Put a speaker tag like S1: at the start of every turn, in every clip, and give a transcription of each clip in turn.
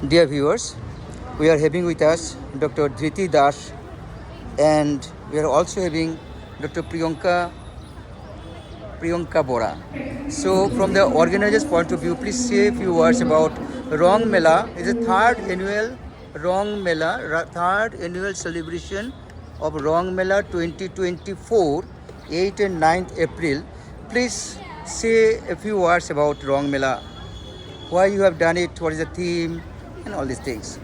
S1: Dear viewers, we are having with us Dr. Dhriti Das, and we are also having Dr. Priyanka Bora. So, from the organizer's point of view, please say a few words about Rong Mela. It's the third annual Rong Mela, third annual celebration of Rong Mela 2024, 8th and 9th April. Please say a few words about Rong Mela. Why you have done it, what is the theme, and all these things.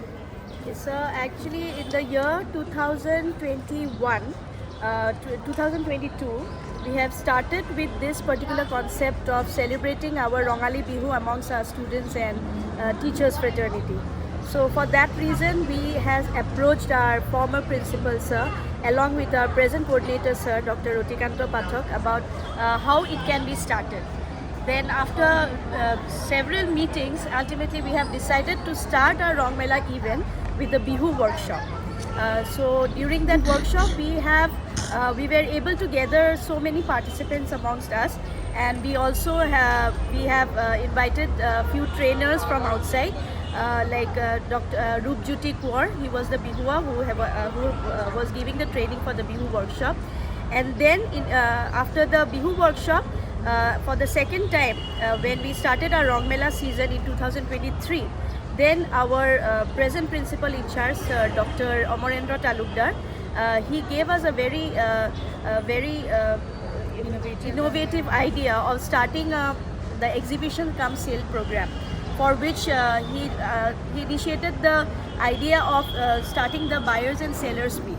S2: Okay, so actually in the year 2021, 2022, we have started with this particular concept of celebrating our Rongali Bihu amongst our students and teachers fraternity. So for that reason, we have approached our former principal sir along with our present coordinator sir, Dr. Rotikanto Pathak, about how it can be started. Then after several meetings, ultimately we have decided to start our Rong Mela event with the Bihu workshop. So during that workshop, we were able to gather so many participants amongst us, and we also have invited a few trainers from outside, like Dr. Rupjuti Kaur. He was the Bihua who was giving the training for the Bihu workshop, and then after the Bihu workshop. For the second time, when we started our Rong Mela season in 2023, then our present principal in charge, Dr. Amarendra Talukdar, he gave us a very innovative idea of starting the exhibition cum sale program, for which he initiated the idea of starting the buyers and sellers week.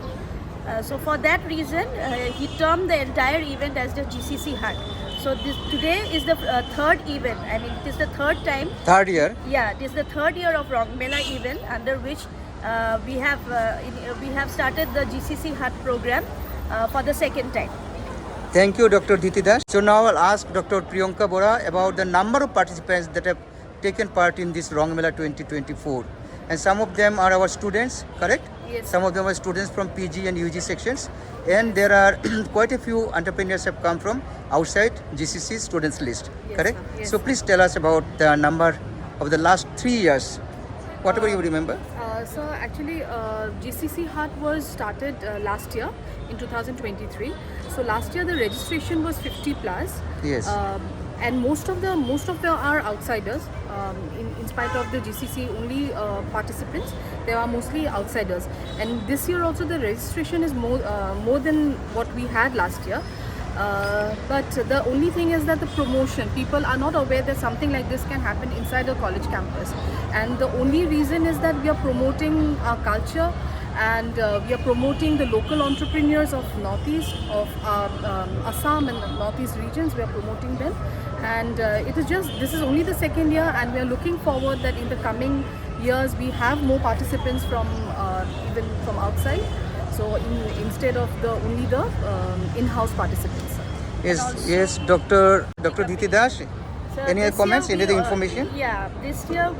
S2: So for that reason, he termed the entire event as the GCC Hut. So today is the third event. I mean, it is the third time.
S1: Third year?
S2: Yeah, it is the third year of Rong Mela event, under which we have started the GCC Hut program for the second time.
S1: Thank you, Dr. Dhriti Das. So now I'll ask Dr. Priyanka Bora about the number of participants that have taken part in this Rong Mela 2024. And some of them are our students, correct?
S2: Yes.
S1: Some of them are students from PG and UG sections. And there are quite a few entrepreneurs have come from outside GCC students list,
S2: Yes,
S1: correct?
S2: sir. Yes,
S1: So please tell us about the number of the last 3 years, whatever you remember.
S3: So actually, GCC Hut was started last year in 2023. So last year the registration was 50 plus.
S1: Yes.
S3: And most of them are outsiders. In spite of the GCC only participants, they are mostly outsiders. And this year also the registration is more than what we had last year. But the only thing is that the promotion, people are not aware that something like this can happen inside a college campus, and the only reason is that we are promoting our culture, and we are promoting the local entrepreneurs of Northeast, of Assam and Northeast regions. We are promoting them, and this is only the second year, and we are looking forward that in the coming years we have more participants from even from outside. So instead of only the in-house participants.
S1: Yes, Dr. Dhriti Das.
S2: So
S1: Any
S2: this
S1: comments,
S2: year
S1: any other
S2: we,
S1: information?
S2: Yeah, this year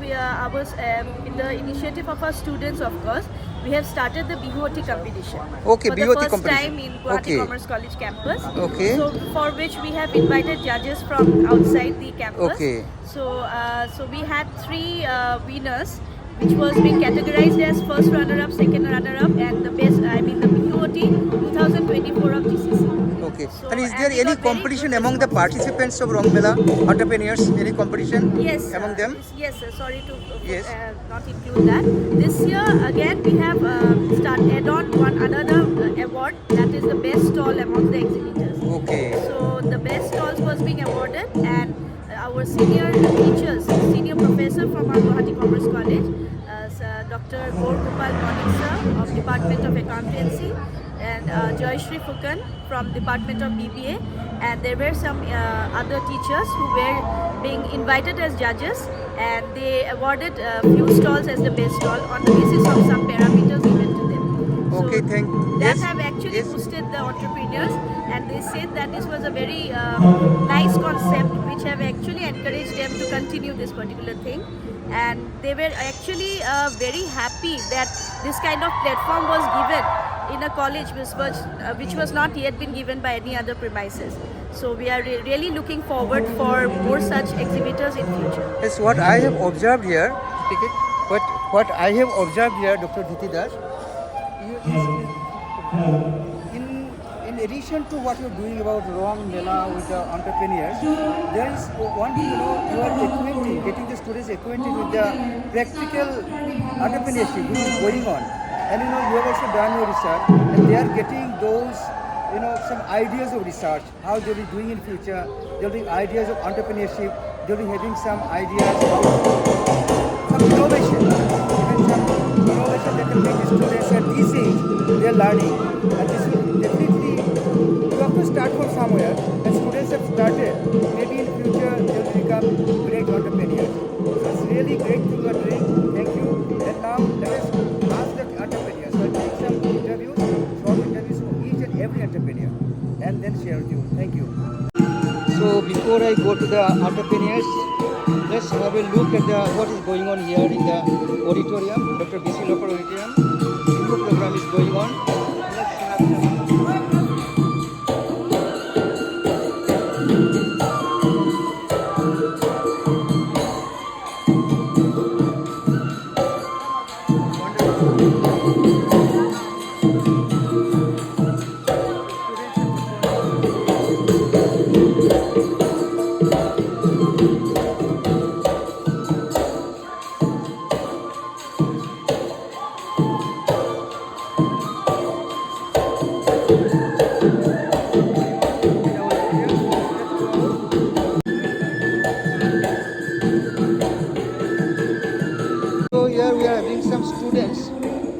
S2: in the initiative of our students, of course, we have started the BHOT competition.
S1: Okay,
S2: for
S1: BHOT
S2: the first
S1: competition.
S2: time in Guwahati
S1: Okay.
S2: Commerce College campus.
S1: Okay.
S2: So for which we have invited judges from outside the campus.
S1: Okay.
S2: So we had three winners, which was being categorized as first runner-up, second runner-up, and the best. I mean the BHOT 2024 of GCC.
S1: Okay.
S2: So,
S1: And is
S2: and
S1: there
S2: we
S1: any
S2: got very
S1: competition
S2: good
S1: among the
S2: response.
S1: participants of Rong Mela, entrepreneurs? Any competition
S2: Yes,
S1: among them?
S2: Yes, sir. Sorry to
S1: Yes.
S2: not include that. This year again we have add-on one another award, that is the best stall among the exhibitors.
S1: Okay.
S2: So the best stalls was being awarded, and our senior teachers, senior professor from our Guwahati Commerce College, Dr. Gaur Gopal Monik sir of Department of Accountancy, and Joyshri Fukan from Department of BBA, and there were some other teachers who were being invited as judges, and they awarded a few stalls as the best stall on the basis of some parameters given to them.
S1: Okay,
S2: That
S1: yes,
S2: have actually
S1: yes.
S2: boosted the entrepreneurs, and they said that this was a very nice concept which have actually encouraged them to continue this particular thing, and they were actually very happy that this kind of platform was given in a college which was not yet been given by any other premises. So we are really looking forward for more such exhibitors in future.
S1: Yes, what I have observed here, but what I have observed here, Dr. Dhiti Das, in addition to what you're doing about Rong Mela with the entrepreneurs, there is one thing, you are getting the students acquainted with the practical entrepreneurship which is going on. And you have also done your research, and they are getting those, some ideas of research, how they'll be doing in future. They'll be ideas of entrepreneurship. They'll be having some ideas about some innovation, even some innovation that can make the students at this age they're learning. And this will definitely, you have to start from somewhere. And students have started. Maybe in future they'll become great entrepreneurs. So it's really great thing you are doing. Thank you. And now let us ask the entrepreneurs. So I'll take some interviews, short interviews from each and every entrepreneur, and then share with you. Thank you. So before I go to the entrepreneurs, let's have a look at what is going on here in the auditorium, Dr. B.C. Loper Auditorium. Info program is going on. Let's have some. So here we are having some students.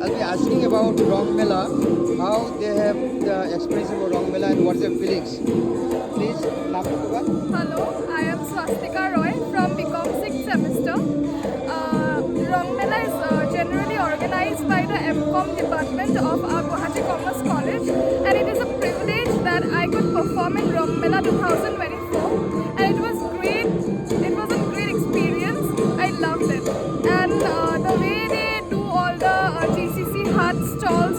S1: I'll be asking about Rong Mela, how they have the experience about Rong Mela and what's their feelings. Please, naam to bola.
S4: Hello, I am Swastika Roy from BCom 6th semester. Rong Mela is generally organized by the MCom department of our Guwahati Commerce College, and it is a privilege that I could perform in Rong Mela 2024, and it was great. It was a great experience. I loved it, and the way they do all the GCC hut stalls,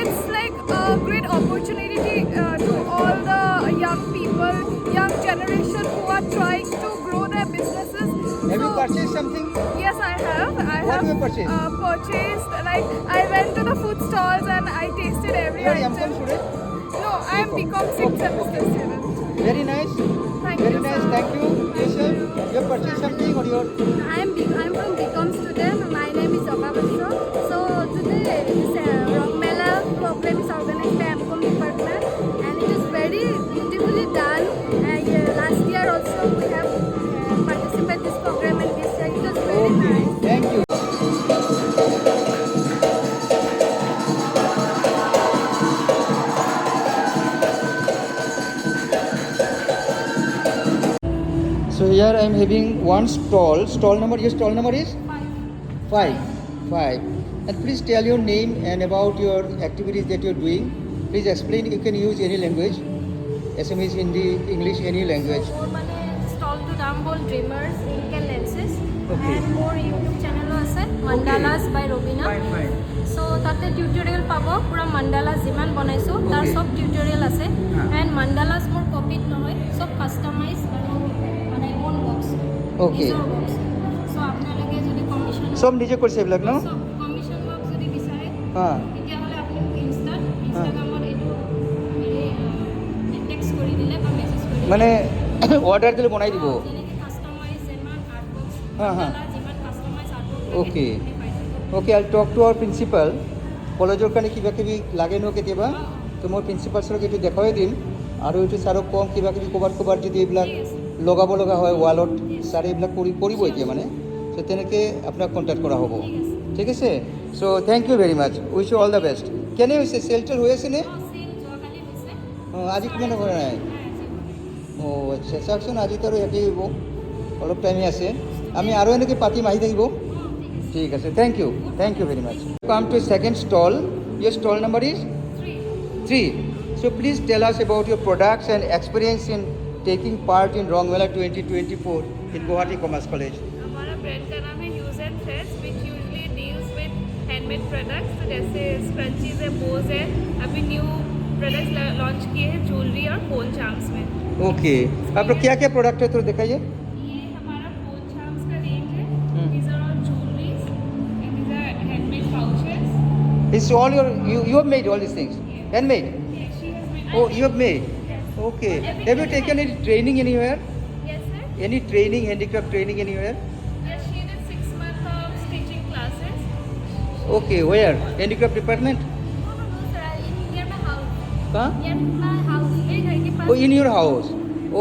S4: it's like a great opportunity to all the young people, young generation who are trying to grow their businesses.
S1: Have you purchased something?
S4: Yes, I have.
S1: What have you purchased?
S4: Purchased, like, I went to the food stalls and I tasted every
S1: You are
S4: item.
S1: MCom student?
S4: No, I am BCom 6th semester student.
S1: Very nice.
S4: Thank
S1: Very
S4: you,
S1: nice.
S4: sir.
S1: Thank you. Yes, sir. You have purchased something or your?
S5: I'm from BCom student. My name is Oka Bashra. So today this Rong Mela program is organized by MCom department, and it is very beautifully done. Last year also we have participated this program, and this year it was very
S1: Okay.
S5: nice.
S1: Thank you. So here I am having one stall. Stall number. Your stall number is 5. 5. And please tell your name and about your activities that you're doing. Please explain. You can use any language. SMS, Hindi, English, any language.
S6: মানে stall two দাম হ'ল ড্ৰিমাৰ্ছ ink and লেন্সেছ
S1: Okay.
S6: And মোৰ YouTube চেনেলো আছে মাণ্ডালাছ by Raveena
S1: Fine.
S6: চ' তাতে tutorial পাব পূৰা মাণ্ডালাছ যিমান বনাইছোঁ তাৰ
S1: Okay.
S6: চব টিউটৰিয়েল আছে
S1: হা।
S6: এণ্ড মাণ্ডালাছ মোৰ কপিত নহয় চব কাষ্টমাইজ আৰু মানে অ'ন বক্স
S1: Okay.
S6: নিজৰ বক্স চ' আপোনালোকে যদি কমিশ্যন
S1: সব নিজে কৰিছে এইবিলাক ন?
S6: চব কমিশ্যন বক্স যদি বিচাৰে
S1: হা।
S6: তেতিয়াহ'লে আপুনি মোক ইনষ্টাগ্ৰামত এইটো টেক্সট কৰি দিলে বা মেছেজ কৰি দিলে
S1: মানে অৰ্ডাৰ দিলে বনাই দিব।
S6: যেনেকৈ কাষ্টমাইজ যিমান আৰ্ট বক্স
S1: হা।
S6: যিমান customize art
S1: Okay. Okay, I'll talk to our principal. কলেজৰ কাৰণে কিবা কিবি লাগে ন কেতিয়াবা তো মই প্ৰিন্সিপাল ছাৰক এইটো দেখুৱাই দিম আৰু এইটো ছাৰক কম কিবা কিবি ক'ৰবাত যদি এইবিলাক লগাব লগা হয় ৱালত ছাৰে এইবিলাক কৰিব এতিয়া মানে চ' তেনেকৈ আপোনাক কণ্টেক্ট কৰা হ'ব ঠিক আছে চ' thank you very much wish you all the best কেনে হৈছে চেল টেল হৈ আছেনে অঁ আজি কিমান কৰা নাই অঁ আচ্ছা চাওকচোন আজিতো আৰু ইয়াতেই হ'ব অলপ টাইমে আছে আমি আৰু এনেকৈ পাতিম আহি থাকিব ঠিক আছে thank you very much come to second stall your stall number is 3 so please tell us about your products and experience in taking part in Rong Mela 2024 in Guwahati Commerce College
S4: हमारा brand का नाम है use and threads which usually deals with handmade products जैसे scrunchies है बोज है अभी new products launch किए हैं ज्वेलरी और फोन चार्म्स में
S1: okay आप लोग क्या क्या प्रोडक्ट है तो दिखाइए
S4: ये हमारा फोन चार्म्स का रेंज है these are all jewelleries and these are
S1: It's all you have made all these things. Handmade?
S6: Yes, she has made.
S1: Oh, you have made. Okay. Have you taken any training anywhere?
S6: Yes, sir.
S1: Any training, handicraft training anywhere?
S6: Yes, she did 6 months of stitching classes.
S1: Okay, where? Handicraft department?
S6: No, sir. Near my house.
S1: Huh?
S6: Near my house. मेरे घर के पास.
S1: Oh, in your house.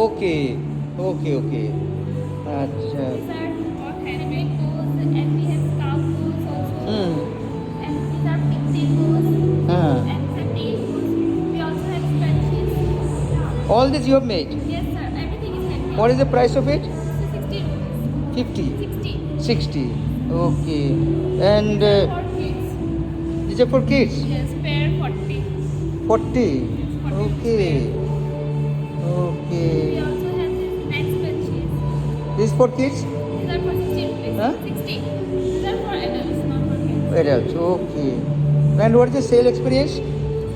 S1: Okay. Okay. Acha.
S6: These are all handmade bows, and we have scarf bows also. And these are pixie bows.
S1: Ah.
S6: And these are nail bows. We also have scrunchies.
S1: All this you have made.
S6: Yes, sir. Everything is handmade.
S1: What is the price of it?
S6: 60 rupees.
S1: 50.
S6: 60.
S1: 60. Okay. And
S6: For kids.
S1: these are for kids?
S6: Yes, pair 40.
S1: 40. Okay.
S6: We
S1: Okay.
S6: also have these neck scrunchies.
S1: This is for kids?
S6: These are for 60 rupees.
S1: Huh?
S6: 60. These are for adults, not for kids.
S1: Adults. Okay. And what is the sale experience?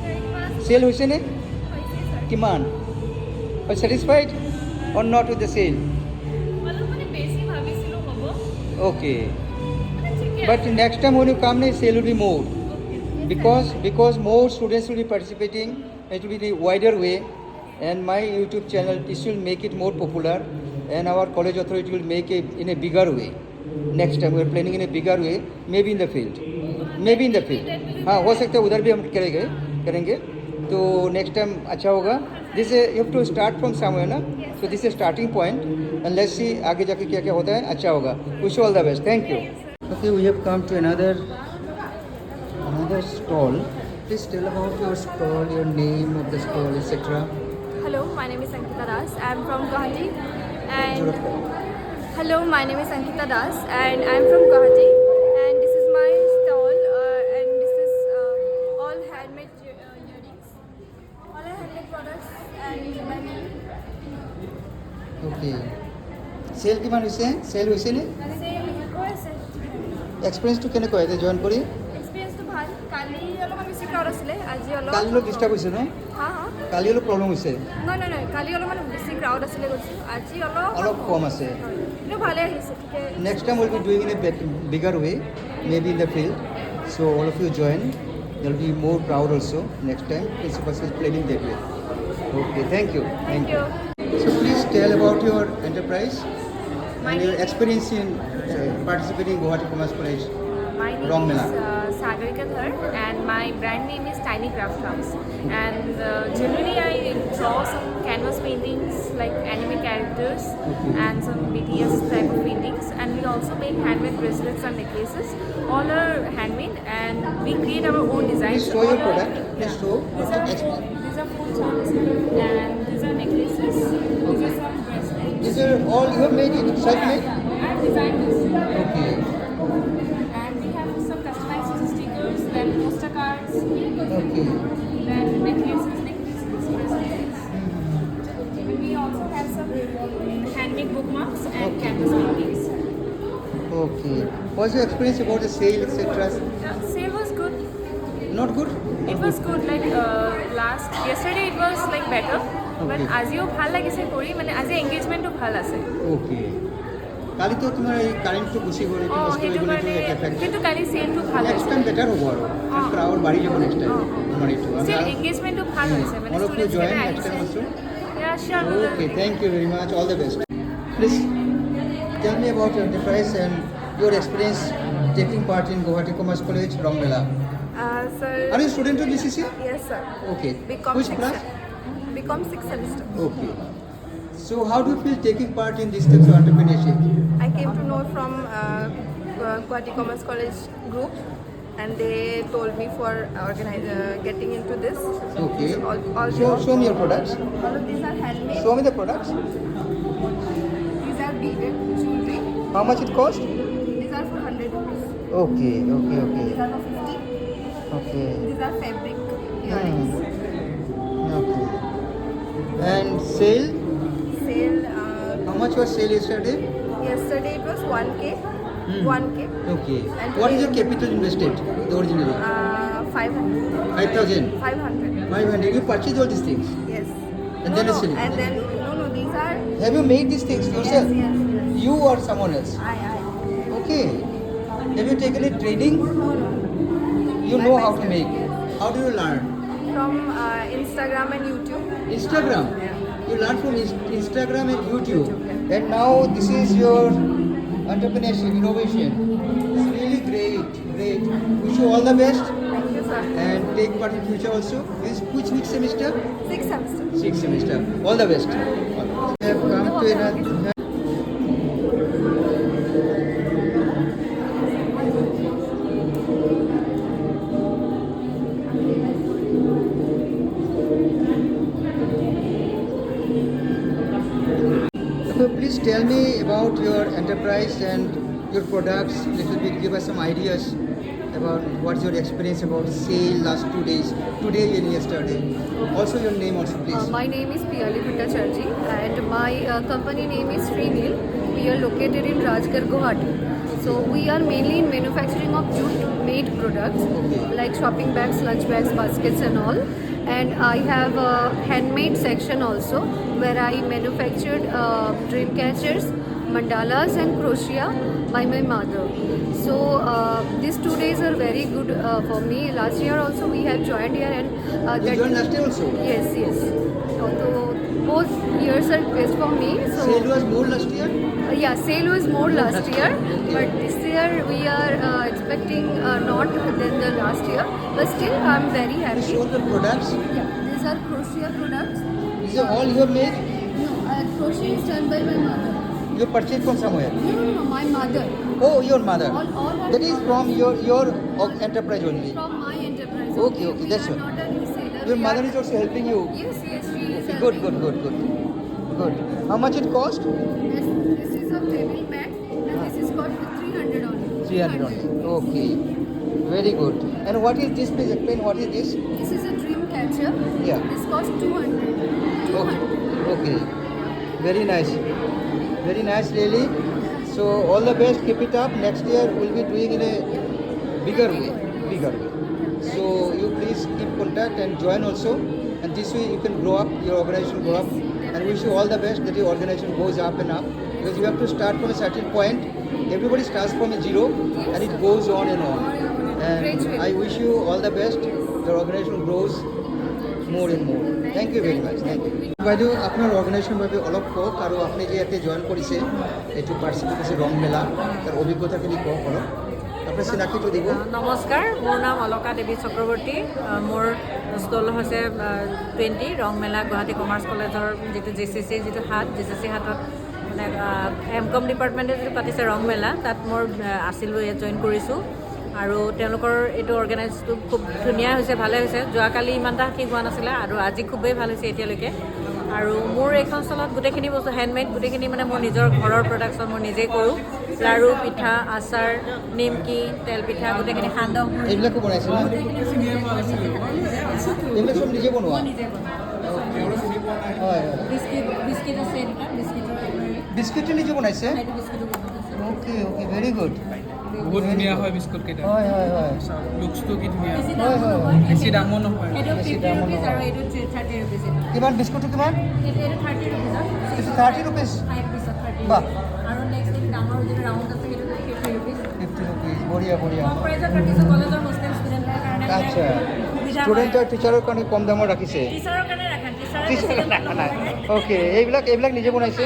S6: Very fast.
S1: Sale হয়েছে না?
S6: Sir.
S1: কিমান? Are you satisfied or not with the sale?
S6: मतलब मैंने बेसी भाविसिलो होबो.
S1: Okay.
S6: মানে ঠিকই
S1: But
S6: আছে.
S1: next time when you come, the sale will be more. Because more students will be participating, it will be the wider way, and my YouTube channel this will make it more popular, and our college authority will make it in a bigger way. Next time we are planning in a bigger way, maybe in the field. हाँ हो सकता है उधर भी हम करेंगे तो next time अच्छा होगा. This you have to start from somewhere ना, so this is starting point and let's see आगे जाके क्या क्या होता है. अच्छा होगा. Wish you all the best. Thank you. Okay, we have come to another stall. Please tell about your stall, your name of the stall, etc.
S5: Hello, my name is Ankita Das. I'm from Guwahati. And
S1: Jorapur.
S5: hello, my name is Ankita Das, and I'm from Guwahati. And this is my stall, and this is all handmade earrings, all are handmade products, and my name.
S1: Okay. Sale কিমান হৈছে? Sale হৈছে নে? Experience তো কেনেকৈ আছে join কৰি?
S5: এক্সপিৰিয়েঞ্চটো ভাল. কালি অলপমান বেছি ক্ৰাউড আছিলে, আজি অলপ
S1: কালি অলপ ডিষ্টাৰ্ব হৈছে ন?
S5: হা
S1: কালি অলপ প্ৰব্লেম হৈছে,
S5: নহয় কালি অলপমান বেছি ক্ৰাউড আছিলে কৈছোঁ, আজি
S1: অলপ কম আছে.
S5: কিন্তু ভালে আহিছে. ঠিকে.
S1: Next time we'll be doing in a bigger way, maybe in the field. So all of you join. There will be more crowd also next time. Principal is planning that way. Okay, thank you.
S5: Thank you.
S1: So please tell about your enterprise and your experience in participating in Guwahati Commerce College.
S7: My name
S1: Wrong
S7: is
S1: Mela.
S7: Sagarika Thar, and my brand name is Tiny Craft House. And generally, I draw some canvas paintings like anime characters and some BTS type of paintings. And we also make handmade bracelets and necklaces. All are handmade, and we create our own designs.
S1: Please show your
S7: All are-
S1: product. Please show.
S7: These are full charms, and these are necklaces. These are some bracelets.
S1: These are all you have made it, self-made?
S7: I designed this.
S1: Okay.
S7: And we have some customized stickers, then poster cards,
S1: Okay.
S7: then necklaces, bracelets. And we also have some handmade bookmarks and canvas paintings.
S1: Okay. What's your experience about the sale, etc.?
S7: Sale was good.
S1: Not good?
S7: It was good. Like yesterday it was like better. But
S1: Okay.
S7: আজিও ভাল লাগিছে কৰি মানে আজি এংগেজমেণ্টটো ভাল আছে.
S1: Okay. কালি তো তোমাৰ এই কাৰেণ্টটো গুচি গ'ল, এইটো নষ্ট হৈ
S7: সেইটো
S1: গ'ল, এইটো
S7: কাৰণে
S1: এফেক্ট.
S7: কিন্তু কালি চেলটো ভাল
S1: নেক্সট
S7: হৈছে.
S1: টাইম বেটাৰ হ'ব আৰু ক্ৰাউড বাঢ়ি যাব নেক্সট টাইম আমাৰ এইটো.
S7: Still engagement ভাল হৈছে মানে
S1: All of you
S7: students
S1: join
S7: কেইটা
S1: next time
S7: আহিছে.
S1: also.
S7: Yeah, sure.
S1: Okay, thank you very much. All the best. Please tell me about your enterprise and your experience taking part in Guwahati Commerce College, Wrong Mela.
S5: Sir.
S1: Are you a student of GCC?
S5: Yes, sir.
S1: Okay.
S5: BCom
S1: Which class?
S5: BCom 6th semester.
S1: Okay. So how do you feel taking part in this type of entrepreneurship?
S5: I came to know from Guwahati Commerce College group, and they told me for getting into this.
S1: Okay.
S5: All
S1: Show me your products.
S5: all of these are handmade.
S1: Show me the products.
S5: These are beaded jewelry.
S1: How much it cost?
S5: These are for 100 rupees.
S1: Okay.
S5: These are for 50.
S1: Okay.
S5: These are fabric earrings.
S1: Okay. And sale?
S5: Sale.
S1: How much was sale yesterday?
S5: Yesterday it was 1K. 1K.
S1: Okay.
S5: And
S1: What is
S5: today-
S1: your capital invested? The originally?
S5: 500.
S1: 5,000.
S5: 500.
S1: 500. You purchased all these things.
S5: Yes.
S1: And then it's selling.
S5: And then no. These are.
S1: Have you made these things yourself?
S5: Yes.
S1: You or someone else?
S5: I.
S1: Okay. Have you taken a training?
S5: No.
S1: You know how to make. How do you learn?
S4: From Instagram and YouTube.
S1: Instagram. You learn from Instagram and YouTube. And now this is your entrepreneurship, innovation. It's really great, great. Wish you all the best
S4: Thank you, sir.
S1: and take part in future also. Which semester?
S4: 6th semester.
S1: Sixth semester. All the best. We have come to another. So please tell me about your enterprise and your products. Little bit, give us some ideas about what's your experience about sale last 2 days, today and yesterday. Also your name also please.
S3: My name is Piyali Bhattacharjee and my company name is Srinil. We are located in Rajgarh, Guwahati. So we are mainly in manufacturing of jute-made products like shopping bags, lunch bags, baskets and all. And I have a handmade section also where I manufactured dream catchers, mandalas and crochet by my mother. So these 2 days are very good for me. Last year also we have joined here and
S1: You joined last year also?
S3: Yes, yes. So both years are best for me. So
S1: Sale was more last year?
S3: yeah, sale was more last year, but this year we are expecting not than the last year. But still, I'm very
S1: You
S3: happy.
S1: sold the products?
S3: Yeah, these are crochet products.
S1: These are all you have made?
S3: No, crochet is done by my mother.
S1: You purchased from somewhere?
S3: No, my mother.
S1: Oh, your mother.
S3: All are
S1: That is from your enterprise only.
S3: From my enterprise.
S1: Okay, okay, that's
S3: We
S1: right.
S3: are not a reseller.
S1: Your
S3: We
S1: mother
S3: are-
S1: is also helping you.
S3: Yes, yes, she is
S1: Good,
S3: helping.
S1: good. How much it cost?
S3: This is a table mat and this is cost 300 only.
S1: 300 only. Okay. Very good. And what is this? Please explain what is this?
S3: This is a dream catcher.
S1: Yeah.
S3: This cost 200. 200.
S1: Okay. Very nice. Very nice, really. So all the best. Keep it up. Next year we'll be doing in a bigger way. So you please keep contact and join also. And this way you can grow up. Your organization grow up. And wish you all the best that your organization goes up and up. Because you have to start from a certain point. Everybody starts from a zero, and it goes on and on. And I wish you all the best. Your organization grows more and more. Thank you very much. Thank you. বাইদেউ আপোনাৰ অৰ্গেনাইজেশ্যনৰ বাবে অলপ কওক আৰু আপুনি যে ইয়াতে join কৰিছে এইটো পাৰ্টিচিপেট কৰিছে ৰং মেলা তাৰ অভিজ্ঞতাখিনি কওক অলপ আপোনাৰ চিনাকিটো দিব
S8: নমস্কাৰ মোৰ নাম অলকা দেৱী চক্ৰৱৰ্তী মোৰ ষ্টল হৈছে 20 ৰং মেলা গুৱাহাটী কমাৰ্চ কলেজৰ যিটো জিচিচি যিটো জিচিচি হাতত মানে এমকম ডিপাৰ্টমেণ্টে যিটো পাতিছে ৰং মেলা তাত মোৰ আছিলোঁ ইয়াত জইন কৰিছোঁ আৰু তেওঁলোকৰ এইটো অৰ্গেনাইজটো খুব ধুনীয়া হৈছে ভালে হৈছে যোৱাকালি ইমান এটা ঠিক হোৱা নাছিলে আৰু আজি খুবেই ভাল হৈছে এতিয়ালৈকে আৰু মোৰ এইখন ষ্টলত গোটেইখিনি বস্তু হেণ্ডমেড গোটেইখিনি মানে মোৰ নিজৰ ঘৰৰ প্ৰডাকশ্যন মই নিজেই কৰোঁ লাড়ু পিঠা আচাৰ নিমকি তেল পিঠা গোটেইখিনি সান্দহ
S1: এইবিলাকো বনাইছে ন এইবিলাক চব নিজে বনোৱা হয়
S8: বিস্কিট আছে এটা
S1: বিস্কিটটো নিজে বনাইছে অ'কে অ'কে ভেৰি গুড
S9: বহুত ধুনীয়া হয় বিস্কুট কেইটা
S1: হয়
S9: লুকছটো কি ধুনীয়া
S1: হয়
S9: বেছি দামো নহয়
S8: এইটো 50 ৰুপিজ আৰু এইটো 30 ৰুপিজ
S1: কিমান বিস্কুটটো কিমান
S8: এইটো 30 ৰুপিজ
S1: 30 ৰুপিজ
S8: 5 পিছত 30
S1: বাহ
S8: আৰু নেক্সট এইটো ডাঙৰ যিটো ৰাউণ্ড আছে সেইটো 50 ৰুপিজ
S1: 50 ৰুপিজ বঢ়িয়া বঢ়িয়া
S8: কম প্ৰাইজত ৰাখিছোঁ কলেজৰ হোষ্টেল ষ্টুডেণ্টৰ কাৰণে
S1: আচ্ছা ষ্টুডেণ্টৰ টিচাৰৰ কাৰণে কম দামত ৰাখিছে
S8: টিচাৰৰ কাৰণে ৰাখেন
S1: অ'কে এইবিলাক নিজে বনাইছে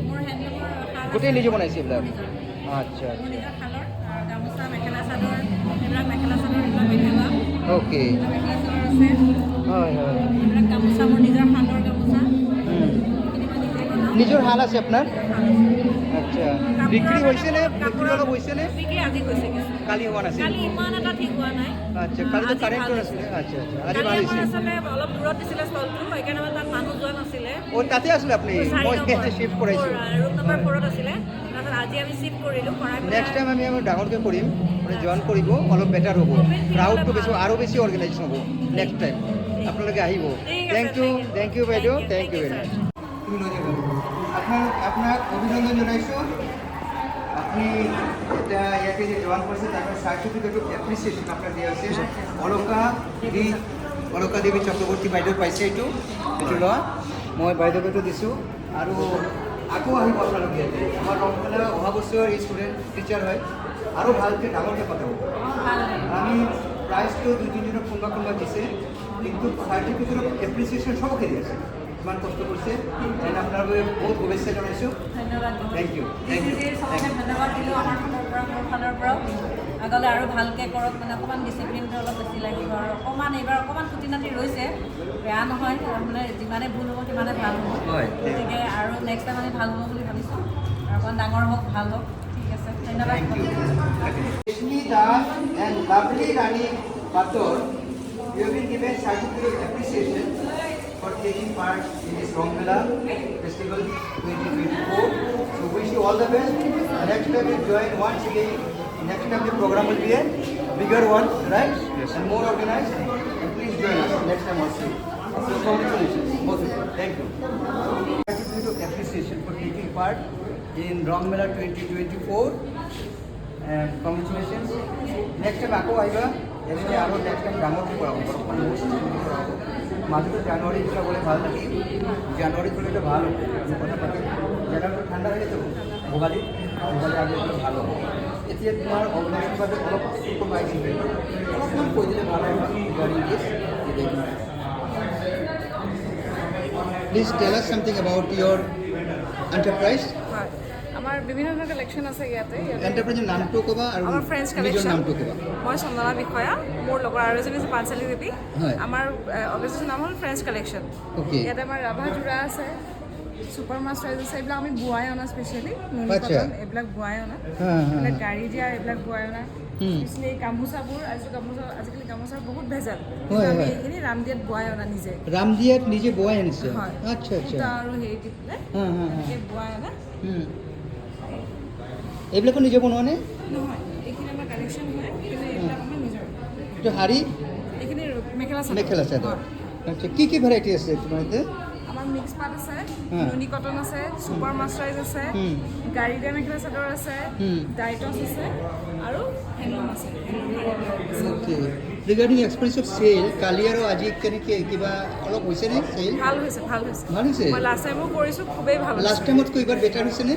S8: মোৰ হেণ্ডলুমৰ
S1: গোটেই নিজে বনাইছে এইবিলাক আচ্ছা
S8: মোৰ নিজৰ শালৰ গামোচা মেখেলা চাদৰ এইবিলাক মেখেলা চাদৰ এইবিলাক মেখেলা
S1: অ'কে
S8: মেখেলা চাদৰ আছে
S1: হয়
S8: এইবিলাক গামোচা মোৰ নিজৰ শালৰ গামোচা এইখিনি মই নিজে বনাওঁ
S1: নিজৰ হাল আছে আপোনাৰ আচ্ছা বিক্ৰী হৈছেনে বিক্ৰী অলপ হৈছেনে
S8: বিক্ৰী আজি গৈছে কিছু
S1: কালি হোৱা নাছিল
S8: কালি ইমান এটা ঠিক হোৱা নাই
S1: আচ্ছা কালিতো
S8: আজি
S1: কাৰেণ্টটো
S8: ভাল
S1: নাছিলে আচ্ছা আজি
S8: কালি
S1: ভাল
S8: আমাৰ
S1: হৈছে
S8: আচলতে অলপ দূৰত দিছিলে ষ্টলটো সেইকাৰণে মানে তাত মানুহ যোৱা নাছিলে
S1: অ' তাতে আছিলে আপুনি মই ইয়াতে শ্বিফ্ট কৰাইছোঁ
S8: ৰুম নম্বৰ 4ত আছিলে তাৰপিছত আজি আমি শ্বিফ্ট কৰিলোঁ কৰাই
S1: নেক্সট টাইম আমি ডাঙৰকৈ কৰিম মানে জইন কৰিব অলপ বেটাৰ হ'ব ক্ৰাউডটো বেছি আৰু বেছি অৰ্গেনাইজেশ্যন হ'ব নেক্সট টাইম আপোনালোকে আহিব থেংক ইউ বাইদেউ থেংক ইউ ভেৰি মাছ আপোনাক অভিনন্দন জনাইছোঁ আপুনি এতিয়া ইয়াতে যে জইন কৰিছে তাৰ চাৰ্টিফিকেটটো এপ্ৰিচিয়েশ্যন আপোনাক দিয়া হৈছে অলকা দেৱী চক্ৰৱৰ্তী বাইদেউ পাইছে এইটো লোৱা মই বাইদেউকে দিছোঁ আৰু আকৌ আহিব আপোনালোকে ইয়াতে আমাৰ ৰংমেলা অহা বছৰ ষ্টুডেণ্ট টিচাৰ হয় আৰু ভালকৈ ডাঙৰকৈ পাতাব আমি প্ৰাইজটো 2-3 কোনোবা দিছে কিন্তু চাৰ্টিফিকেট অফ এপ্ৰিচিয়েশ্যন সবকে দিছে ইমান কষ্ট কৰিছে এণ্ড আপোনালোকে বহুত শুভেচ্ছা জনাইছোঁ
S8: ধন্যবাদ
S1: থেংক ইউ থেংক ইউ
S8: চবকে ধন্যবাদ দিলোঁ আমাৰ ফালৰ পৰা মোৰ ফালৰ পৰাও আগলৈ আৰু ভালকৈ কৰক মানে অকণমান ডিচিপ্লিনটো অলপ বেছি লাগিব আৰু অকণমান এইবাৰ অকণমান খুটি নাটি ৰৈছে বেয়া নহয় মানে যিমানে ভুল হ'ব সিমানে ভাল হ'ব
S1: হয়।
S8: গতিকে আৰু নেক্সট টাইম আমি ভাল হ'ব বুলি ভাবিছোঁ আৰু অকণমান ডাঙৰ হওক ভাল হওক ঠিক আছে ধন্যবাদ
S1: Thank you. Rashmi Das and lovely Rani Pator, you have been given certificate of appreciation for taking part in this Rong Mela Festival 2024. So wish you all the best. Next time you join once again. Next time the program will be a bigger one, right? Yes. And more organized. And please join us next time also. So congratulations, both of you. Thank you. Certificate of appreciation for taking part in Rong Mela 2024. And congratulations. Next time আকৌ আহিবা এনেকৈ আৰু next time ডাঙৰকৈ কৰাব অকণমান বহুত কৰাব মাজতে জানুৱাৰী যাবলৈ ভাল নেকি জানুৱাৰী কৰিলে ভাল হ'ব কথা পাতি জানুৱাৰীটো ঠাণ্ডা হৈ যাব ভোগালী আগলৈ ভাল হ'ব এতিয়া তোমাৰ অৰ্গেনাইজেশ্যন বাবে অলপ কমাই দিলে অলপমান কৈ দিলে ভাল হ'ব ৰিগাৰ্ডিং দিছ প্লিজ টেল আছ সামথিং এবাউট ইয়ৰ এণ্টাৰপ্ৰাইজ
S3: হয় আমাৰ বিভিন্ন ধৰণৰ কালেকশ্যন আছে ইয়াতে
S1: এণ্টাৰপ্ৰাইজৰ নামটো ক'বা আৰু
S3: আমাৰ ফ্ৰেঞ্চ
S1: নিজৰ
S3: কালেকশ্যন
S1: নামটো ক'বা
S3: মই চন্দনা বিষয়া মোৰ লগৰ আৰু এজনী আছে পাঞ্চালী দেৱী
S1: হয়।
S3: আমাৰ অৰ্গেনাইজেশ্যন নাম হ'ল ফ্ৰেঞ্চ কালেকশ্যন
S1: Okay.
S3: ইয়াতে আমাৰ ৰাভা যোৰা আছে ছুপাৰ মাষ্টাৰ আছে এইবিলাক আমি বোৱাই অনা স্পেচিয়েলি
S1: আচ্ছা।
S3: কটন এইবিলাক বোৱাই অনা এইবিলাক গাড়ী দিয়া এইবিলাক বোৱাই অনা স্পেচিয়েলি এই গামোচাবোৰ আজিকালি গামোচাৰ বহুত ভেজাল
S1: হয়,
S3: আমি
S1: হয়।
S3: এইখিনি ৰামদিয়াত বোৱাই অনা নিজে
S1: ৰামদিয়াত নিজে বোৱাই আনিছে
S3: হয়।
S1: আচ্ছা আচ্ছা
S3: সূতা আৰু হেৰি দি পেলাই এনেকৈ বোৱাই অনা
S1: এইবিলাকো নিজে বনোৱা নে
S3: নহয় এইখিনি আমাৰ কালেকশ্যন হয় কিন্তু এইবিলাক আমাৰ নিজৰ
S1: এইটো শাৰী
S3: এইখিনি মেখেলা
S1: মেখেলা চাদৰ
S3: হয়।
S1: আচ্ছা কি কি ভেৰাইটি আছে তোমাৰ ইয়াতে
S3: আমাৰ মিক্স পাট আছে
S1: হা।
S3: নুনি কটন আছে ছুপাৰ মাষ্টাৰাইজ আছে গাড়ী দিয়া মেখেলা চাদৰ আছে ডাইটছ আছে আৰু হেণ্ডলুম আছে
S1: অ'কে ৰিগাৰ্ডিং এক্সপেৰিয়েঞ্চ অফ চেল কালি আৰু আজি কেনেকৈ কিবা অলপ হৈছেনে চেল
S3: ভাল হৈছে ভাল হৈছে
S1: ভাল হৈছে
S3: মই লাষ্ট টাইমো কৰিছোঁ খুবেই ভাল
S1: লাষ্ট টাইমতকৈ এইবাৰ বেটাৰ হৈছেনে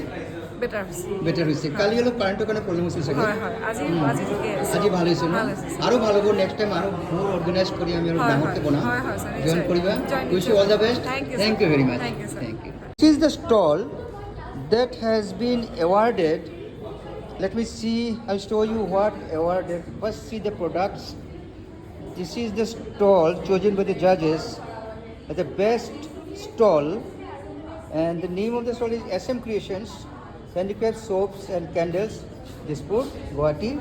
S3: বেটাৰ হৈছে
S1: বেটাৰ হৈছে কালি অলপ কাৰেণ্টৰ কাৰণে প্ৰব্লেম হৈছিল চাগে
S3: হয় হয় আজি ঠিকে আছে
S1: আজি ভাল হৈছে ন
S3: ভাল হৈছে।
S1: আৰু ভাল হ'ব নেক্সট টাইম আৰু বহুত অৰ্গেনাইজ কৰি আমি আৰু
S3: হয়,
S1: ডাঙৰকৈ
S3: হয়।
S1: বনাম
S3: হয়, হয়, sir,
S1: জইন
S3: নিশ্চয়।
S1: কৰিবা
S3: Join
S1: wish you all the best
S3: Thank you, sir.
S1: Thank you very much
S3: Thank you, sir.
S1: Thank you this is the stall that has been awarded. Let me see, I'll show you what awarded. First see the products. This is the stall chosen by the judges as the best stall, and the name of the stall is SM Creations, handicraft soaps and candles, Dispur, Guwahati.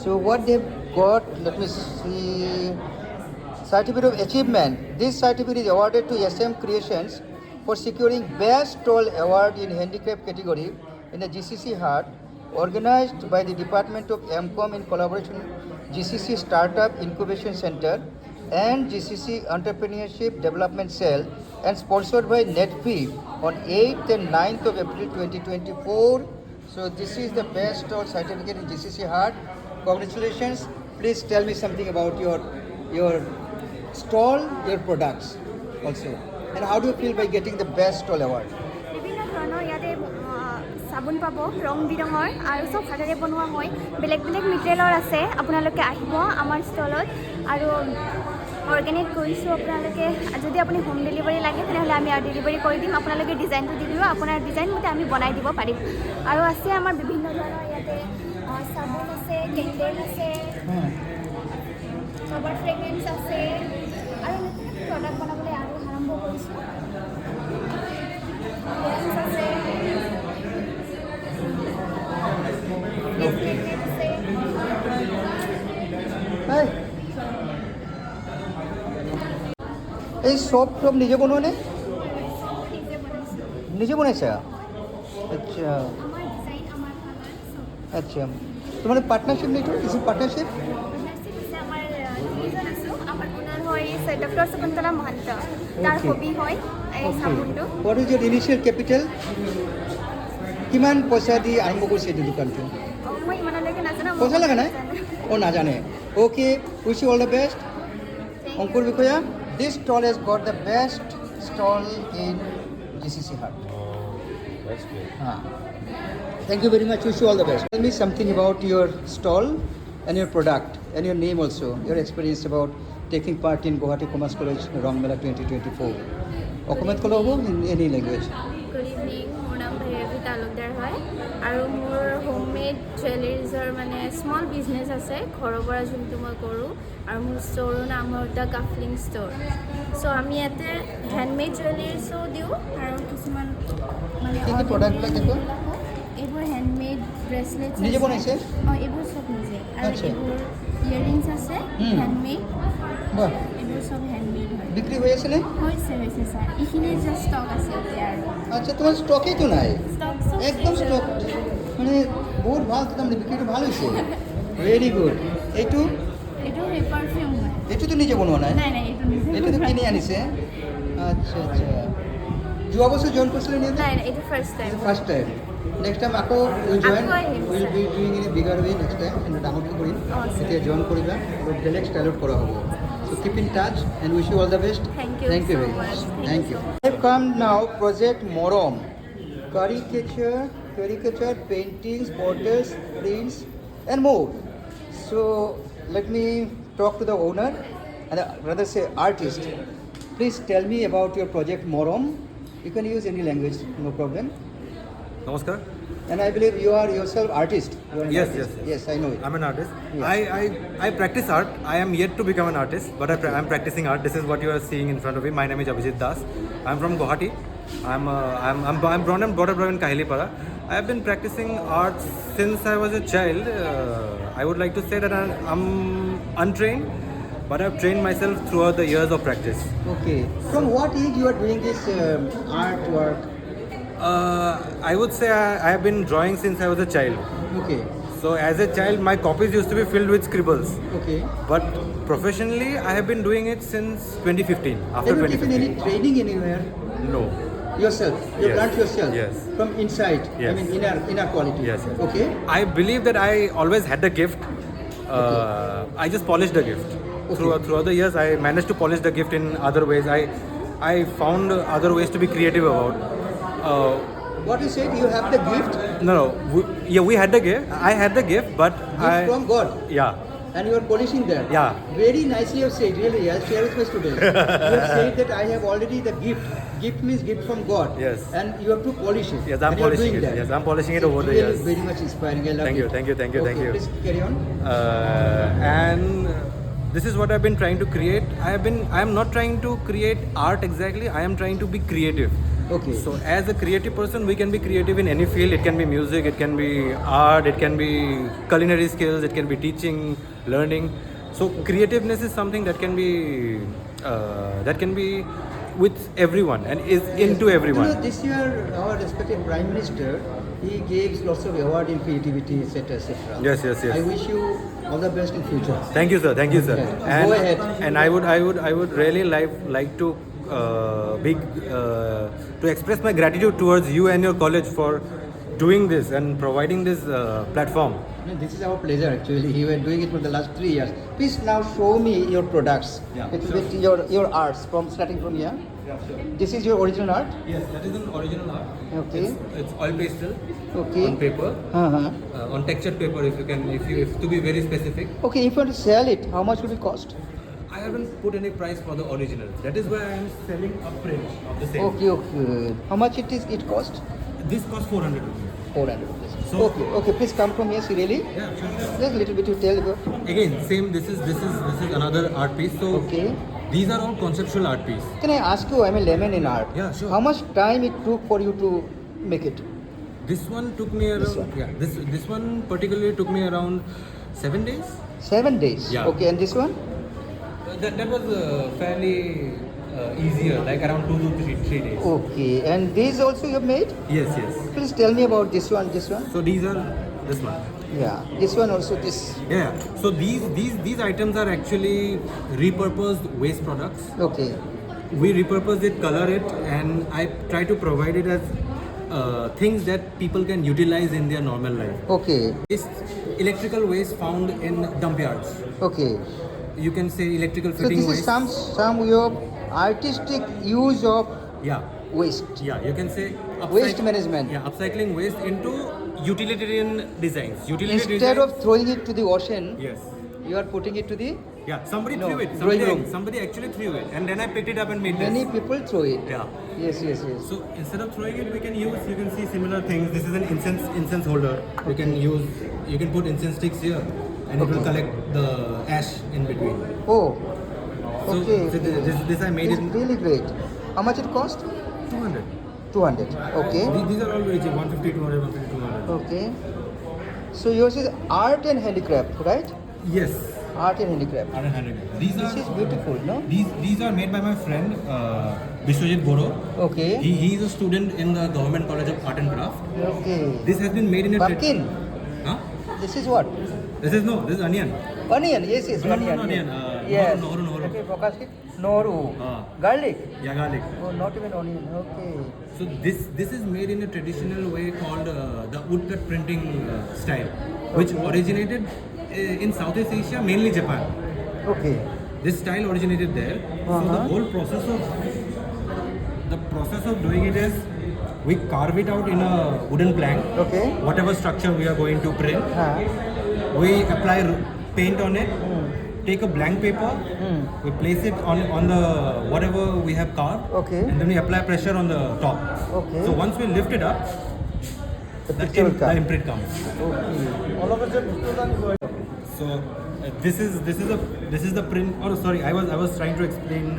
S1: So what they've got, let me see, certificate of achievement. This certificate is awarded to SM Creations for securing Best Stall Award in Handicraft category in the GCC Heart, organized by the Department of MCOM in collaboration GCC Startup Incubation Center and GCC Entrepreneurship Development Cell, and sponsored by NETFI on 8th and 9th of April 2024. So this is the Best Stall certificate in GCC Heart. Congratulations. Please tell me something about your stall, your products also. And how do you feel by getting the Best Stall Award?
S5: বিভিন্ন ধৰণৰ ইয়াতে চাবোন পাব ৰং বিৰঙৰ আৰু চব হাতেৰে বনোৱা হয় বেলেগ বেলেগ মেটেৰিয়েলৰ আছে আপোনালোকে আহিব আমাৰ ষ্টলত আৰু অৰ্গেনিক কৰিছোঁ আপোনালোকে যদি আপুনি হোম ডেলিভাৰী লাগে তেনেহ'লে আমি আৰু ডেলিভাৰী কৰি দিম আপোনালোকে ডিজাইনটো দি দিব আপোনাৰ ডিজাইন মতে আমি বনাই দিব পাৰিম আৰু আছে আমাৰ বিভিন্ন ধৰণৰ ইয়াতে চাবোন আছে কেণ্ডেল আছে ৰবাৰ ফ্ৰেগ্ৰেন্স আছে আৰু নতুন প্ৰডাক্ট বনাবলৈ আৰু আৰম্ভ কৰিছোঁ লেন্স আছে
S1: Hey. এই সব নিজে বনোৱা নে নিজে বনাইছা আচ্ছা আচ্ছা তোমার পার্টনারশিপ নেই তো কিছু পার্টনারশিপ
S5: ডক্টৰ শকুন্তলা মহন্ত তাৰ হবি হয় এই চাবোনটো
S1: what is your initial capital কিমান পইচা দি আৰম্ভ কৰিছে এইটো দোকানটো
S5: মই ইমানলৈকে নাজানো
S1: পইচা লগা নাই অঁ নাজানে okay wish you all the best Ankur বিষয়া this stall has got the best stall in GCC Heart. Thank you very much. Wish you all the best. Tell me something about your stall. and your product and your name also, your experience about taking part in Guwahati Commerce College Rong Mela 2024. অসমীয়াত ক'লে হ'ব in any language?
S6: Good evening, মোৰ নাম ভৈৰৱী তালুকদাৰ হয় আৰু মোৰ homemade জুৱেলাৰীজৰ মানে small business আছে ঘৰৰ পৰা যোনটো মই কৰোঁ আৰু মোৰ ষ্ট'ৰৰ নাম হ'ল দ্য কাফলিং ষ্ট'ৰ। চ' আমি ইয়াতে হেণ্ডমেড জুৱেলাৰীছো দিওঁ আৰু কিছুমান মানে
S1: কি কি প্ৰডাক্টবিলাক দেখুৱা?
S6: এইবোৰ হেণ্ডমেড ব্ৰেচলেট
S1: নিজে বনাইছে?
S6: অঁ, এইবোৰ চব নিজে আৰু
S1: আচ্ছা।
S6: এইবোৰ ইয়েৰিংছ আছে হেণ্ডমেড,
S1: বাহ,
S6: এইবোৰ চব হেণ্ডমেড হয়।
S1: বিক্ৰী হৈ আছেনে?
S6: হৈছে ছাৰ, এইখিনি জাষ্ট ষ্টক আছে এতিয়া আৰু
S1: আচ্ছা, তোমাৰ ষ্টকেইতো নাই,
S6: ষ্টক চব
S1: একদম
S6: আছে।
S1: ষ্টক মানে বহুত ভাল, তাৰমানে বিক্ৰীটো ভাল হৈছে। Very good. এইটো
S6: এইটো সেই পাৰফিউম হয়।
S1: এইটোতো নিজে বনোৱা নাই,
S6: নাই এইটো নিজে
S1: এইটোতো কিনি আনিছে। আচ্ছা আচ্ছা, যোৱা বছৰ জইন কৰিছিলে নে?
S6: নাই এইটো first time.
S1: First time. Next time আকৌ জইন
S6: আকৌ আহিম,
S1: will be doing in bigger way next time, কিন্তু ডাঙৰকৈ কৰিম। এতিয়া জইন কৰিবা আৰু বেলেগ ষ্টাইলত কৰা হ'ব। So keep in touch and wish you all the best.
S6: Thank you
S1: Thank you
S6: so
S1: very
S6: much.
S1: much.
S6: Thank
S1: Thank
S6: you
S1: you.
S6: so
S1: I've come now project Morom. Caricature, paintings, portraits, prints and more. So let me talk to the owner and rather say artist. Please tell me about your project Morom. You can use any language, no problem.
S10: Namaskar.
S1: And I believe you are yourself artist. You are an
S10: Yes,
S1: artist.
S10: yes.
S1: Yes, I know it.
S10: I'm an artist.
S1: Yes.
S10: I practice art. I am yet to become an artist, but I'm practicing art. This is what you are seeing in front of me. My name is Abhijit Das. I'm from Guwahati. I'm born and brought up in Kahilipara. I have been practicing art since I was a child. I would like to say that I'm untrained, but I've trained myself throughout the years of practice.
S1: Okay. From what age you are doing this artwork?
S10: I would say I have been drawing since I was a child.
S1: Okay.
S10: So as a child, my copies used to be filled with scribbles.
S1: Okay.
S10: But professionally, I have been doing it since 2015. After
S1: Have you taken
S10: 2015.
S1: any training anywhere?
S10: No.
S1: Yourself? You
S10: Yes.
S1: learned yourself?
S10: Yes.
S1: From inside? I
S10: Yes.
S1: mean inner quality?
S10: Yes, yes.
S1: Okay.
S10: I believe that I always had the gift. I just polished the gift.
S1: Okay.
S10: Throughout the years, I managed to polish the gift in other ways. I found other ways to be creative about.
S1: What you said, you have the gift?
S10: No. We had the gift. I had the gift, but
S1: Gift from God?
S10: Yeah.
S1: And you are polishing that?
S10: Yeah.
S1: Very nicely you have said, really. I'll share with my students. You have said that I have already the gift. Gift means gift from God.
S10: Yes.
S1: And you have to polish it.
S10: Yes, I'm
S1: And you are
S10: polishing
S1: doing
S10: it.
S1: that.
S10: Yes, I'm polishing it
S1: It's
S10: over the
S1: really
S10: years.
S1: very much inspiring. I love
S10: Thank
S1: it.
S10: you, thank you, thank you,
S1: Okay,
S10: thank you.
S1: please carry on.
S10: And this is what I've been trying to create. I am not trying to create art exactly. I am trying to be creative.
S1: Okay.
S10: So as a creative person, we can be creative in any field. It can be music, it can be art, it can be culinary skills, it can be teaching, learning. So creativeness is something that can be with everyone and is into everyone.
S1: You know, this year our respected Prime Minister, he gave lots of award in creativity, etc., etc.
S10: Yes, yes, yes.
S1: I wish you all the best in future.
S10: Thank you, sir. Thank you, sir.
S1: Yeah.
S10: And,
S1: Go ahead.
S10: And I would really like to to express my gratitude towards you and your college for doing this and providing this platform.
S1: No, this is our pleasure actually. You were doing it for the last 3 years. Please now show me your products.
S10: Yeah,
S1: With your arts starting from here.
S10: Yeah, sure.
S1: This is your original art.
S10: Yes, that is an original art.
S1: Okay.
S10: It's oil pastel
S1: Okay.
S10: on paper,
S1: Uh-huh.
S10: on textured paper. If to be very specific.
S1: Okay, if you want to sell it, how much would it cost?
S10: I haven't put any price for the original. That is why I am selling a print of the same.
S1: Okay. How much it cost?
S10: This costs 400 rupees.
S1: 400 rupees.
S10: So-
S1: Okay. Please come from here, really.
S10: Yeah, sure.
S1: Just a little bit you tell about.
S10: Again, same. This is another art piece. So
S1: Okay.
S10: these are all conceptual art piece.
S1: Can I ask you, I'm a layman in art.
S10: Yeah, sure.
S1: How much time it took for you to make it?
S10: This one took me around.
S1: This one?
S10: Yeah, this one particularly took me around 7 days.
S1: 7 days.
S10: Yeah.
S1: Okay, and this one?
S10: That was fairly easier, like around 2 to 3 days.
S1: Okay, and these also you have made?
S10: Yes.
S1: Please tell me about this one.
S10: So these are this one.
S1: Yeah, this one also. This.
S10: Yeah. So these items are actually repurposed waste products.
S1: Okay.
S10: We repurpose it, color it, and I try to provide it as things that people can utilize in their normal life.
S1: Okay.
S10: It's electrical waste found in dump yards.
S1: Okay.
S10: You can say electrical
S1: So
S10: fitting
S1: this is
S10: waste.
S1: some your artistic use of
S10: Yeah.
S1: waste.
S10: Yeah, you can say
S1: Waste management.
S10: Yeah, upcycling waste into utilitarian designs.
S1: Instead of throwing it to the ocean,
S10: yes,
S1: you are putting it to the
S10: yeah, somebody
S1: No,
S10: threw it.
S1: drawing room.
S10: Somebody actually threw it, and then I picked it up and made
S1: many
S10: this.
S1: people throw it.
S10: Yeah.
S1: Yes.
S10: So instead of throwing it, we can use. You can see similar things. This is an incense holder. You can use. You can put incense sticks here, and it will collect the ash in between.
S1: Oh,
S10: So,
S1: okay.
S10: so this I made
S1: It's
S10: in
S1: really great. How much it cost?
S10: 200.
S1: 200. Okay.
S10: These are all very cheap. 150, 200, 150, 200.
S1: Okay. So yours is art and handicraft, right?
S10: Yes.
S1: Art and handicraft.
S10: Art and handicraft. These
S1: This is beautiful, no?
S10: These are made by my friend Biswajit Boro.
S1: Okay.
S10: He is a student in the Government College of Art and Craft.
S1: Okay.
S10: This has been made in a
S1: Pumpkin.
S10: Huh?
S1: This is what?
S10: This is onion.
S1: Onion. Yes.
S10: No,
S1: Onion.
S10: no, onion.
S1: Yes.
S10: Nohru.
S1: Okay. Focus it. Nohru. Garlic.
S10: Yeah, garlic.
S1: Oh, not even onion. Okay.
S10: So this is made in a traditional way called the woodcut printing style, which originated in Southeast Asia, mainly Japan.
S1: Okay.
S10: This style originated there. So the whole process of doing it is we carve it out in a wooden plank.
S1: Okay.
S10: Whatever structure we are going to print, we apply paint on it. Take a blank paper, we place it on the whatever we have carved,
S1: Okay.
S10: and then we apply pressure on the top.
S1: Okay.
S10: So once we lift it up,
S1: The
S10: the
S1: picture will come.
S10: imprint comes.
S1: Okay. All of us
S10: So this is the print. Oh sorry, I was trying to explain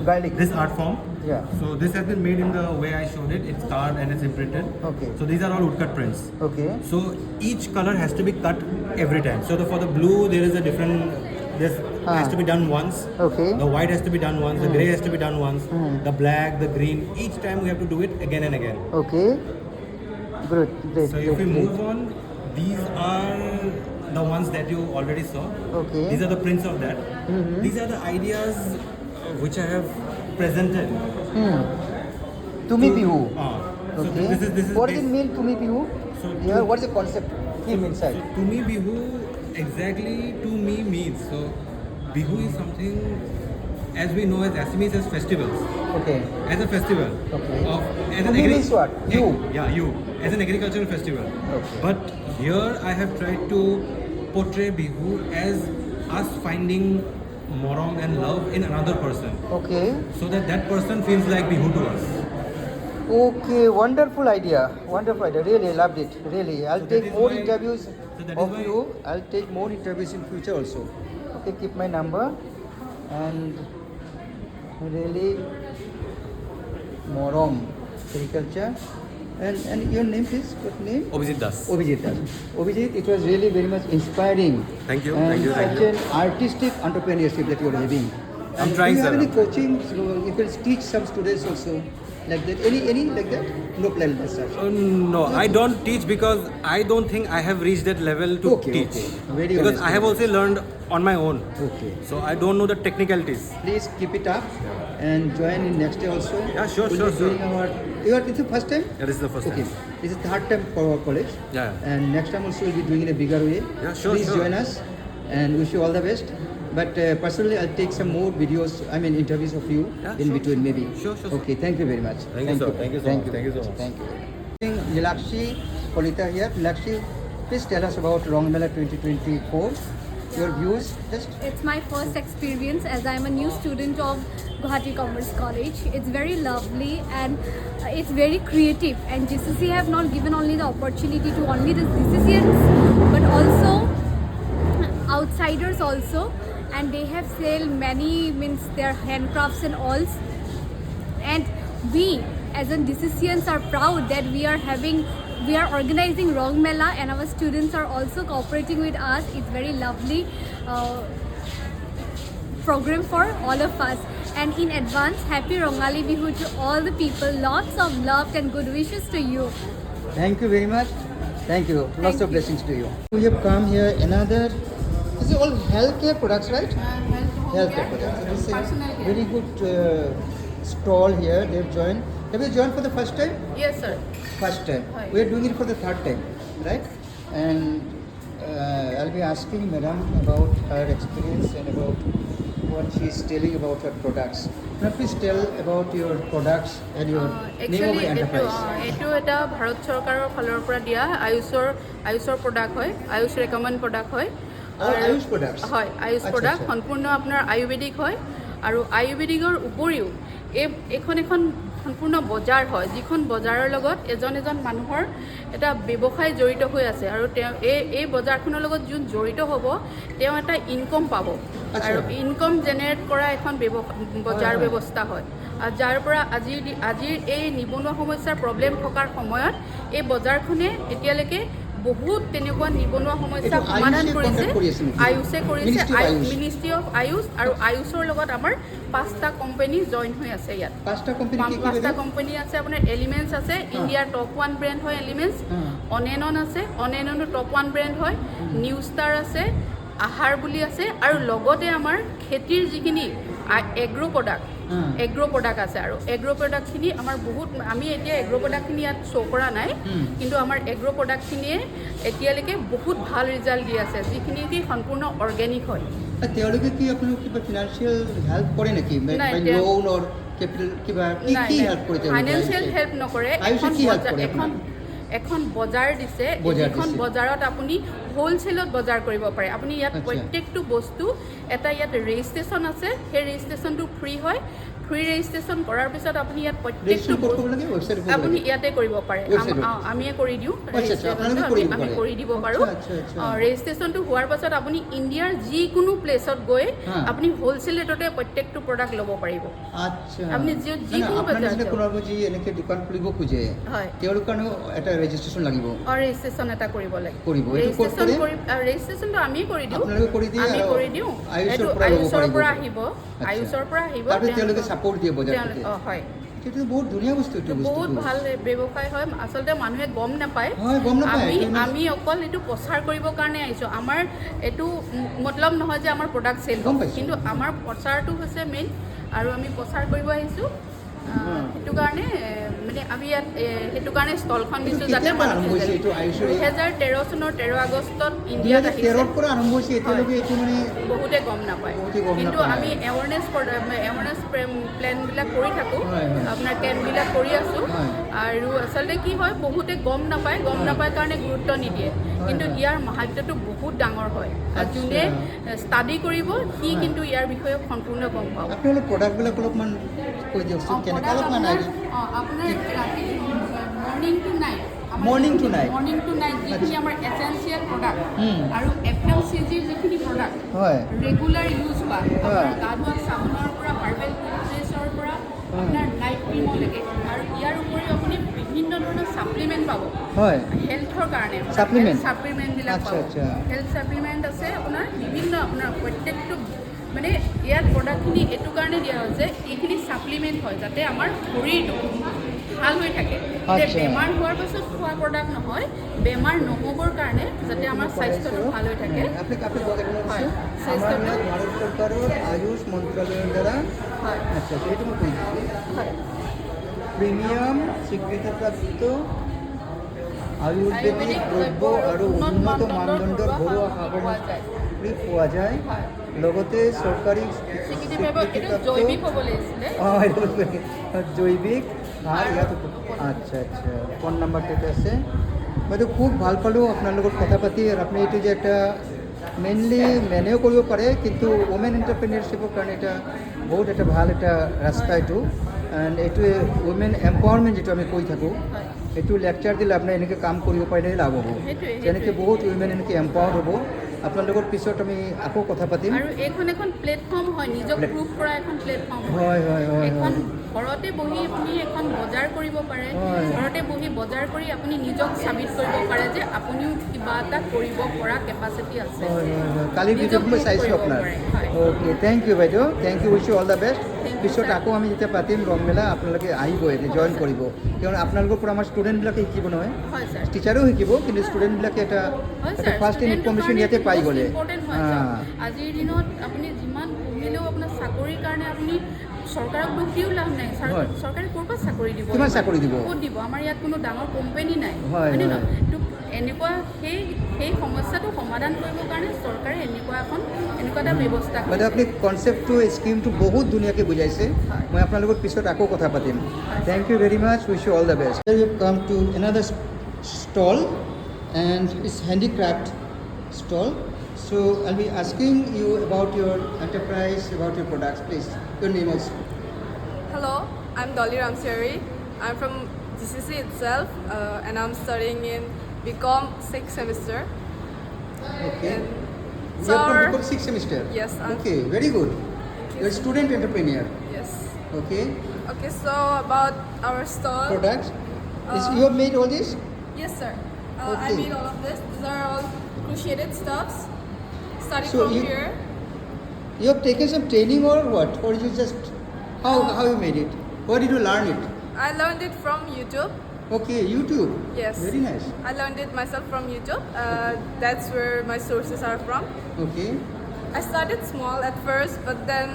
S1: garlic.
S10: this art form.
S1: Yeah.
S10: So this has been made in the way I showed it. It's carved and it's imprinted.
S1: Okay.
S10: So these are all woodcut prints.
S1: Okay.
S10: So each color has to be cut every time. So for the blue there is a different. This has to be done once.
S1: Okay.
S10: The white has to be done once. The gray has to be done once. The black, the green. Each time we have to do it again and again.
S1: Okay. Great.
S10: So if we move on, these are the ones that you already saw.
S1: Okay.
S10: These are the prints of that. These are the ideas which I have presented.
S1: Tumi Bihu.
S10: So
S1: Okay.
S10: this is
S1: What does it mean, Tumi Bihu?
S10: So
S1: Yeah. What is the concept? Theme inside.
S10: So, to me, Bihu exactly to me means. So, Bihu is something, as we know as Assamese, as festivals.
S1: Okay.
S10: As a festival.
S1: Okay.
S10: As
S1: To me means what? You.
S10: Yeah, you. As an agricultural festival.
S1: Okay.
S10: But here I have tried to portray Bihu as us finding morong and love in another person.
S1: Okay.
S10: So that person feels like Bihu to us.
S1: Okay. Wonderful idea. Wonderful idea. Really, I loved it. Really. I'll
S10: So that
S1: take
S10: is
S1: more
S10: why-
S1: interviews
S10: so that is
S1: of
S10: why-
S1: you. I'll take more interviews in future also. Okay. Keep my number. And really, Morom agriculture. And your name is what name?
S10: Abhijit Das.
S1: Abhijit Das. Abhijit, it was really very much inspiring.
S10: Thank you,
S1: And
S10: thank you, thank
S1: such
S10: you.
S1: an artistic entrepreneurship that you are having. And
S10: trying,
S1: do you have
S10: sir.
S1: any coaching? So you can teach some students also like that. Any like that? No plan as such.
S10: No, I don't teach because I don't think I have reached that level to
S1: Okay,
S10: teach.
S1: okay. Very
S10: because
S1: honest,
S10: I have
S1: very
S10: also learned on my own.
S1: Okay.
S10: So I don't know the technicalities.
S1: Please keep it up and join in next day also.
S10: Yeah, sure,
S1: We'll
S10: sure,
S1: be
S10: sure.
S1: doing this is the first time?
S10: Yeah, this is the first
S1: Okay.
S10: time.
S1: This is third time for our college.
S10: Yeah.
S1: And next time also we'll be doing in a bigger way.
S10: Yeah, sure,
S1: Please
S10: sure.
S1: join us and wish you all the best. But personally, I'll take some more videos, interviews of you
S10: Yeah,
S1: in
S10: sure.
S1: between maybe.
S10: Sure, sure, sir.
S1: Okay, thank you very much.
S10: Thank you, sir. Thank you so much. Thank you so much.
S1: Thank you. Nilakshi Polita here. Nilakshi, please tell us about Rong Mela 2024. Your views, just.
S5: It's my first experience as I'm a new student of Guwahati Commerce College. It's very lovely and it's very creative, and GCC have not given only the opportunity to only the GCCians but also outsiders also, and they have sell many their handcrafts and alls, and we as a GCCians are proud that we are organizing Rong Mela, and our students are also cooperating with us. It's very lovely program for all of us, and in advance happy Rongali Bihu to all the people. Lots of love and good wishes to you.
S1: Thank you very much. Thank you. Lots
S5: Thank
S1: of
S5: you.
S1: blessings to you. We have come here another. This is all healthcare products, right? Healthcare products. This is a very good stall here. They have joined. Have you joined for the first time?
S3: Yes, sir.
S1: First time. We are doing it for the third time, right? And I'll be asking Madam about her experience and about what she is telling about her products. Now please tell about your products and your name of
S3: actually
S1: the enterprise.
S3: এইটো এটা ভাৰত চৰকাৰৰ ফালৰ পৰা দিয়া আয়ুষৰ product হয়, Ayush recommend product হয়।
S1: All Ayush products?
S3: হয়, আয়ুষ
S1: আচ্ছা,
S3: প্ৰডাক্ট
S1: আচ্ছা।
S3: সম্পূৰ্ণ আপোনাৰ আয়ুৰ্বেদিক হয় আৰু আয়ুৰ্বেদিকৰ উপৰিও এখন সম্পূৰ্ণ বজাৰ হয়, যিখন বজাৰৰ লগত এজন মানুহৰ এটা ব্যৱসায় জড়িত হৈ আছে আৰু তেওঁ এই বজাৰখনৰ লগত যোন জড়িত হ'ব তেওঁ এটা ইনকম পাব আৰু ইনকম জেনেৰেট কৰা এখন বজাৰ ব্যৱস্থা হয়। আৰু যাৰ পৰা আজিৰ এই নিবনুৱা সমস্যাৰ প্ৰব্লেম থকাৰ সময়ত এই বজাৰখনে এতিয়ালৈকে বহুত তেনেকুৱা নিবনুৱা সমস্যা সমাধান কৰিছে। আয়ুষে কৰিছে, মিনিষ্ট্ৰী অফ আয়ুষ আৰু আয়ুষৰ লগত আমাৰ 5টা কোম্পানী জইন হৈ আছে ইয়াত। 5টা কোম্পানী আছে আপোনাৰ এলিমেণ্টছ আছে, ইণ্ডিয়াৰ টপ 1 ব্ৰেণ্ড হয় এলিমেণ্টছ, অনেনন আছে, অনেননো টপ 1 ব্ৰেণ্ড হয়, নিউ ষ্টাৰ আছে, আহাৰ বুলি আছে আৰু লগতে আমাৰ খেতিৰ যিখিনি এগ্ৰ' প্ৰডাক্ট আছে আৰু এগ্ৰ' প্ৰডাক্টখিনি আমাৰ বহুত আমি এতিয়া এগ্ৰ' প্ৰডাক্টখিনি ইয়াত শ্ব' কৰা নাই, কিন্তু আমাৰ এগ্ৰ' প্ৰডাক্টখিনিয়ে এতিয়ালৈকে বহুত ভাল ৰিজাল্ট দি আছে, যিখিনি কি সম্পূৰ্ণ অৰ্গেনিক হয়।
S1: তেওঁলোকে কি আপোনালোক কিবা ফিনান্সিয়েল হেল্প কৰে নেকি, লোন অৰ কেপিটেল কিবা কি হেল্প কৰে?
S3: ফাইনেন্সিয়েল হেল্প নকৰে, এখন বজাৰ দিছে, এখন বজাৰত আপুনি হোলচেলত বজাৰ কৰিব পাৰে। আপুনি ইয়াত প্ৰত্যেকটো বস্তু এটা ইয়াত ৰেজিষ্ট্ৰেশ্যন আছে, সেই ৰেজিষ্ট্ৰেশ্যনটো ফ্ৰী হয়। ফ্ৰী ৰেজিষ্ট্ৰেশ্যন কৰাৰ পিছত আপুনি ইয়াত প্ৰত্যেকটো আপুনি ইয়াতে কৰিব পাৰে, আমিয়ে কৰি দিওঁ, আমি কৰি দিব পাৰোঁ। ৰেজিষ্ট্ৰেশ্যনটো হোৱাৰ পাছত আপুনি ইণ্ডিয়াৰ যিকোনো প্লেচত গৈ আপুনি হোলচেল ৰেটতে প্ৰত্যেকটো প্ৰডাক্ট ল'ব পাৰিব। আপুনি যিকোনো
S1: এনেকৈ দোকান খুলিব খোজে তেওঁলোকৰ কাৰণেও এটা ৰেজিষ্ট্ৰেশ্যন লাগিব,
S3: ৰেজিষ্ট্ৰেশ্যন এটা কৰিব লাগিব। ৰেজিষ্ট্ৰেশ্যনটো আমিয়ে কৰি দিওঁ, আমি কৰি দিওঁ। এইটো আয়ুষৰ পৰা আহিব,
S1: তেওঁলোকে ছাপোৰ্ট দিয়ে বজাৰটোতে।
S3: হয়,
S1: সেইটো বহুত ধুনীয়া বস্তু,
S3: বহুত ভাল ব্যৱসায় হয়। আচলতে মানুহে গম নাপায়, আমি অকল এইটো প্ৰচাৰ কৰিবৰ কাৰণে আহিছোঁ। আমাৰ এইটো মতলব নহয় যে আমাৰ প্ৰডাক্ট চেল হ'ব, কিন্তু আমাৰ প্ৰচাৰটো হৈছে মেইন আৰু আমি প্ৰচাৰ কৰিব আহিছোঁ। সেইটো কাৰণে মানে আমি ইয়াত সেইটো কাৰণে ষ্টলখন দিছোঁ যাতে 2013 চনৰ 13 আগষ্টত ইণ্ডিয়াত আহিছে। বহুতে গম নাপায়, কিন্তু আমি এৱাৰনেছ প্লেনবিলাক কৰি থাকোঁ, আপোনাৰ কেম্পবিলাক কৰি আছোঁ। আৰু আচলতে কি হয়, বহুতে গম নাপায় কাৰণে গুৰুত্ব নিদিয়ে, কিন্তু ইয়াৰ মাহাত্ম্যটো বহুত ডাঙৰ হয়। যোনে ষ্টাডি কৰিব সি কিন্তু ইয়াৰ বিষয়ে সম্পূৰ্ণ গম পাব।
S1: আপোনালোক প্ৰডাক্টবিলাক অলপমান কৈ দিয়কচোন, কেনেকুৱা অলপমান
S3: আপোনাৰ ৰাতি মৰ্ণিং টু নাইট যিখিনি আমাৰ এচেঞ্চিয়েল প্ৰডাক্ট আৰু FMCGৰ যিখিনি প্ৰডাক্ট ৰেগুলাৰ ইউজ হোৱা, গা ধোৱা চাবোনৰ পৰা হাৰ্বেল টুথপেষ্টৰ পৰা আপোনাৰ নাইট ক্ৰীমলৈকে, আৰু ইয়াৰ উপৰিও আপুনি বিভিন্ন ধৰণৰ ছাপ্লিমেণ্ট পাব হেল্থৰ কাৰণে। ছাপ্লিমেণ্টবিলাক পাব, হেল্থ ছাপ্লিমেণ্ট আছে আপোনাৰ বিভিন্ন, আপোনাৰ প্ৰত্যেকটো মানে ইয়াত প্ৰডাক্টখিনি এইটো কাৰণে দিয়া হয় যে এইখিনি ছাপ্লিমেণ্ট হয় যাতে আমাৰ শৰীৰটো ভাল হৈ থাকে। বেমাৰ হোৱাৰ পাছত খোৱা প্ৰডাক্ট নহয়, বেমাৰ নহ'বৰ কাৰণে যাতে আমাৰ স্বাস্থ্যটো ভাল হৈ থাকে। স্বাস্থ্যটো
S1: ভাৰত চৰকাৰৰ আয়ুষ মন্ত্ৰালয়ৰ দ্বাৰা সেইটো মই কৈ দিছোঁ, প্ৰিমিয়াম স্বীকৃতিপ্ৰাপ্ত আয়ুৰ্বেদিক দ্ৰব্য আৰু উন্নত মানদণ্ডৰ ঘৰুৱা সামগ্ৰী পোৱা যায়, লগতে চৰকাৰী জৈৱিক সাৰ ইয়াত। আচ্ছা, ফোন নাম্বাৰটো আছে। মইতো খুব ভাল পালোঁ আপোনাৰ লগত কথা পাতি। আৰু আপুনি এইটো যে এটা মেইনলি মেনেও কৰিব পাৰে, কিন্তু ওমেন এণ্টাৰপ্ৰেনিয়ৰশ্বিপৰ কাৰণে এটা বহুত এটা ভাল এটা ৰাস্তা এইটো। এণ্ড এইটোৱে ওমেন এম্পাৱাৰমেণ্ট যিটো আমি কৈ থাকোঁ, এইটো লেকচাৰ দিলে আপোনাৰ এনেকৈ কাম কৰিব পাৰিলে লাভ হ'ব। যেনেকৈ বহুত উইমেন এনেকৈ এম্পাৱাৰ্ড হ'ব। আপোনালোকৰ পিছত আমি আকৌ কথা পাতিম।
S3: আৰু এইখন এখন প্লেটফৰ্ম হয়, নিজক প্ৰুভ কৰা এখন প্লেটফৰ্ম হয়। এখন ঘৰতে বহি আপুনি এখন বজাৰ কৰিব পাৰে, ঘৰতে বহি বজাৰ কৰি আপুনি নিজক চাবিত কৰিব পাৰে যে আপুনিও কিবা এটা কৰিব পৰা কেপাচিটি আছে।
S1: কালি ভিডিঅ'টো মই চাইছোঁ আপোনাৰ। অ'কে, থেংক ইউ বাইদেউ, thank you, wish you all the best. পিছত আকৌ আমি যেতিয়া পাতিম ৰং মেলা, আপোনালোকে আহিব, এতিয়া জইন কৰিব, কাৰণ আপোনালোকৰ পৰা আমাৰ ষ্টুডেণ্টবিলাকে শিকিব নহয়, টিচাৰেও শিকিব, কিন্তু ষ্টুডেণ্টবিলাকে এটা ফাৰ্ষ্ট ইনফৰ্মেশ্যন ইয়াতে পাই গ'লে।
S3: আজিৰ দিনত আপুনি যিমান পঢ়িলেও আপোনাৰ চাকৰিৰ কাৰণে আপুনি চৰকাৰক দুখ দিও লাভ নাই। চৰকাৰে ক'ৰ পৰা চাকৰি দিব?
S1: কিমান চাকৰি দিব?
S3: ক'ত দিব? আমাৰ ইয়াত কোনো ডাঙৰ কোম্পানী নাই, হয়নে নহয়? এনেকুৱা সেই সমস্যাটো সমাধান কৰিবৰ কাৰণে চৰকাৰে এনেকুৱা এটা ব্যৱস্থা
S1: মানে আপুনি কনচেপ্টটো স্কিমটো বহুত ধুনীয়াকৈ বুজাইছে মই আপোনাৰ লগত পিছত আকৌ কথা পাতিম thank you very much wish you all the best you come to another stall and it's handicraft stall so I'll be asking you about your enterprise about your products please your name also.
S4: Hello, I'm Dolly Ramsiari. I'm from GCC itself, and I'm studying in BCom 6th semester.
S1: Okay.
S4: And
S1: You
S4: so
S1: are from
S4: our-
S1: BCom 6th semester?
S4: Yes, I'm-
S1: Okay, very good.
S4: Thank
S1: You're a student entrepreneur.
S4: Yes.
S1: Okay.
S4: Okay, so about our stall.
S1: Products. You have made all this?
S4: Yes, sir. I
S1: Okay.
S4: made all of this. These are all crocheted stuffs. Starting
S1: So
S4: from
S1: you-
S4: here.
S1: You have taken some training or what? Or you just how you made it? Where did you learn it?
S4: I learned it from YouTube.
S1: Okay, YouTube.
S4: Yes.
S1: Very nice.
S4: I learned it myself from YouTube. That's where my sources are from.
S1: Okay.
S4: I started small at first, but then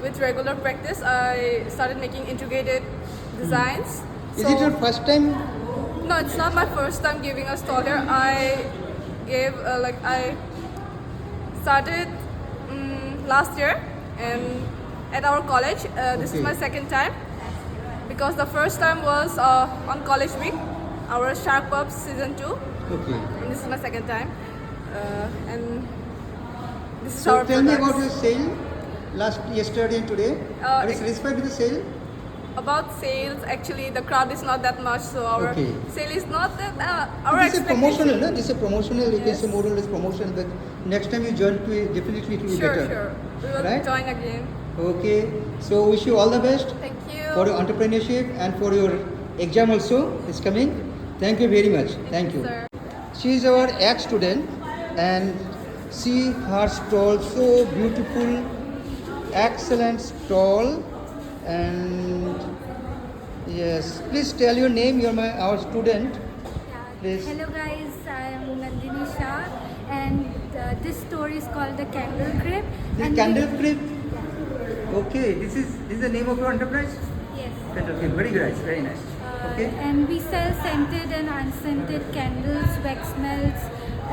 S4: with regular practice, I started making integrated designs.
S1: Is it your first time?
S4: No, it's not my first time giving a stall here. I gave I started last year and at our college. This is
S1: Okay.
S4: my second time because the first time was on college week, our Shark Pups season 2,
S1: Okay.
S4: and this is my second time. And this is
S1: So
S4: our
S1: tell me
S4: products.
S1: about your sale yesterday and today. Are you
S4: ex-
S1: satisfied with the sale?
S4: About sales, actually, the crowd is not that much, so our
S1: Okay.
S4: sale is not that. Our
S1: This is promotional,
S4: expectation.
S1: no? This is promotional. You can
S4: Yes.
S1: say more or less promotional, but next time you join to it, definitely it will be
S4: Sure,
S1: better.
S4: sure. We will
S1: Right?
S4: join again.
S1: Okay. So wish you all the best
S4: Thank you.
S1: for your entrepreneurship and for your exam also is coming. Thank you very much. Thank you.
S4: Sir.
S1: She is our ex-student and see her stall, so beautiful, excellent stall. And yes, please tell your name. You're our student. Please.
S5: Hello guys, I am Nandini Shah and this store is called the Candle Crib.
S1: The
S5: and
S1: Candle Crib. Okay, this is the name of your enterprise.
S5: Yes.
S1: Candle Crib. Very nice. Very nice. Okay.
S5: And we sell scented and unscented candles, wax melts,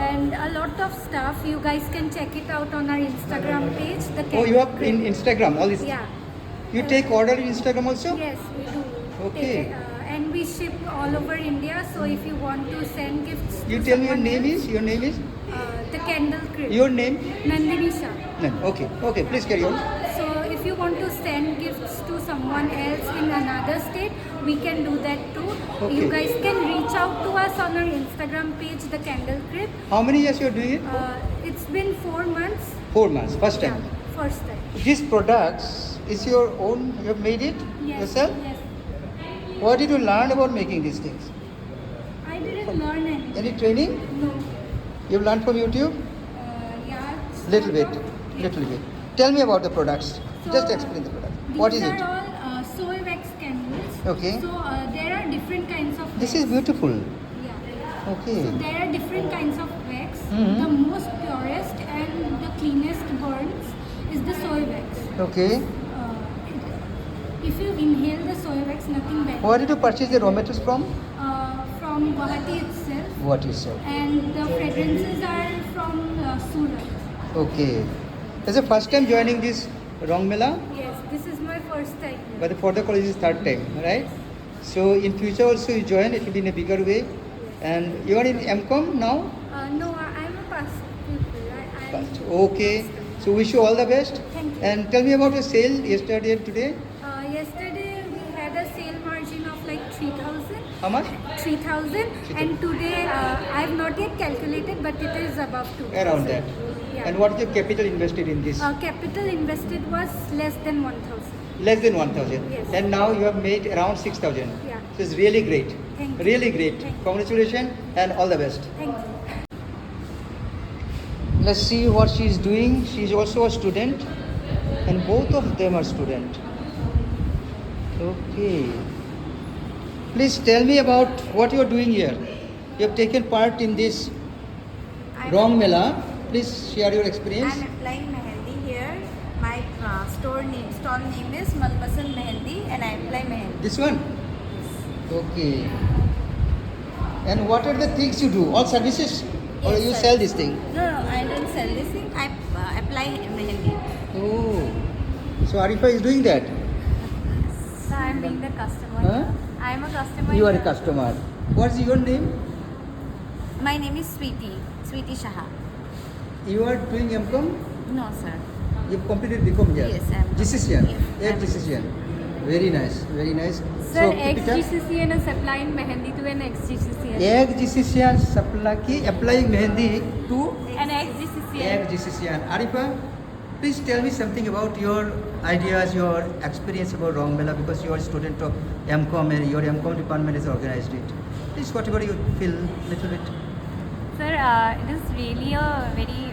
S5: and a lot of stuff. You guys can check it out on our Instagram page. The
S1: Oh, you have
S5: Candle
S1: in
S5: Crib.
S1: Instagram all this.
S5: Yeah.
S1: You take order in Instagram also?
S5: Yes, we do.
S1: Okay.
S5: And we ship all over India. So if you want to send gifts,
S1: You
S5: to
S1: tell me your
S5: someone
S1: name
S5: else,
S1: is. Your name is.
S5: The Candle Crib.
S1: Your name.
S5: Nandini Shah.
S1: No. Okay. Okay. Please carry on.
S5: So if you want to send gifts to someone else in another state, we can do that too.
S1: Okay.
S5: You guys can reach out to us on our Instagram page, The Candle Crib.
S1: How many years you are doing it?
S5: It's been 4 months.
S1: 4 months. First time.
S5: Yeah, first time.
S1: These products is your own. You have made it
S5: Yes.
S1: yourself.
S5: Yes.
S1: What did you learn about making these things?
S5: I didn't learn anything.
S1: Any training?
S5: No.
S1: You have learned from YouTube?
S5: Yeah.
S1: Little bit.
S5: Yes.
S1: Little bit. Tell me about the products.
S5: So,
S1: Just explain the product. What is
S5: These
S1: it?
S5: are all soy wax candles.
S1: Okay.
S5: So there are different kinds of.
S1: This
S5: wax.
S1: is beautiful.
S5: Yeah.
S1: Okay.
S5: So there are different kinds of wax.
S1: Mhm.
S5: The most purest and the cleanest burns is the soy wax.
S1: Okay.
S5: If you inhale the soy wax, nothing bad.
S1: Where did you purchase the raw materials from?
S5: From Guwahati itself,
S1: What is so?
S5: and the fragrances are from Surat.
S1: Okay. Is the first time joining this Rong Mela?
S5: Yes, this is my first time.
S1: But for the college is third time, right? So in future also you join, it will be in a bigger way. And you are in MCom now?
S5: No, I'm a past pupil. I'm
S1: Okay. So wish you all the best.
S5: Thank you.
S1: And tell me about your sale yesterday and today.
S5: Yesterday we had a sale margin of like 3,000.
S1: How much?
S5: 3,000, and today I have not yet calculated, but it is above 2,000.
S1: Around that.
S5: Yeah.
S1: And what is your capital invested in this?
S5: Capital invested was less than 1,000.
S1: Less than 1,000.
S5: Yes.
S1: And now you have made around 6,000.
S5: Yeah.
S1: So it's really great.
S5: Thank you.
S1: Really great.
S5: Thank you.
S1: Congratulations and all the best.
S5: Thank you.
S1: Let's see what she is doing. She is also a student, and both of them are student. Okay. Please tell me about what you are doing here. You have taken part in this Rong Mela. Please share your experience.
S11: I'm applying mehendi here. My stall name is Manpasand Mehendi, and I apply mehendi.
S1: This one? Okay. And what are the things you do? All services? Or
S11: Yes,
S1: you
S11: sir.
S1: sell this thing?
S11: No, I don't sell this thing. I apply mehendi.
S1: Oh. So Arifa is doing that?
S6: So I'm being the customer.
S1: Huh?
S6: I'm a customer.
S1: You are a
S6: here.
S1: customer. What's your name?
S11: My name is Sweetie Shaha.
S1: You are doing MCOM?
S11: No, sir.
S1: You've completed BCom here?
S11: Yes, I'm-
S1: GCCN?
S11: yes,
S1: Egg
S11: I'm-
S1: GCCN. Very nice, very nice.
S7: Sir,
S1: keep it up.
S7: ex-GCCN is applying mehendi to an ex-GCCN.
S1: Egg GCCN supply ki applying mehendi to
S7: An ex-GCCN.
S1: Egg GCCN. Arifa, please tell me something about your ideas, your experience about Rong Mela, because you are a student of MCOM and your MCOM department has organized it. Please, whatever you feel, little bit.
S6: Sir, it is really a very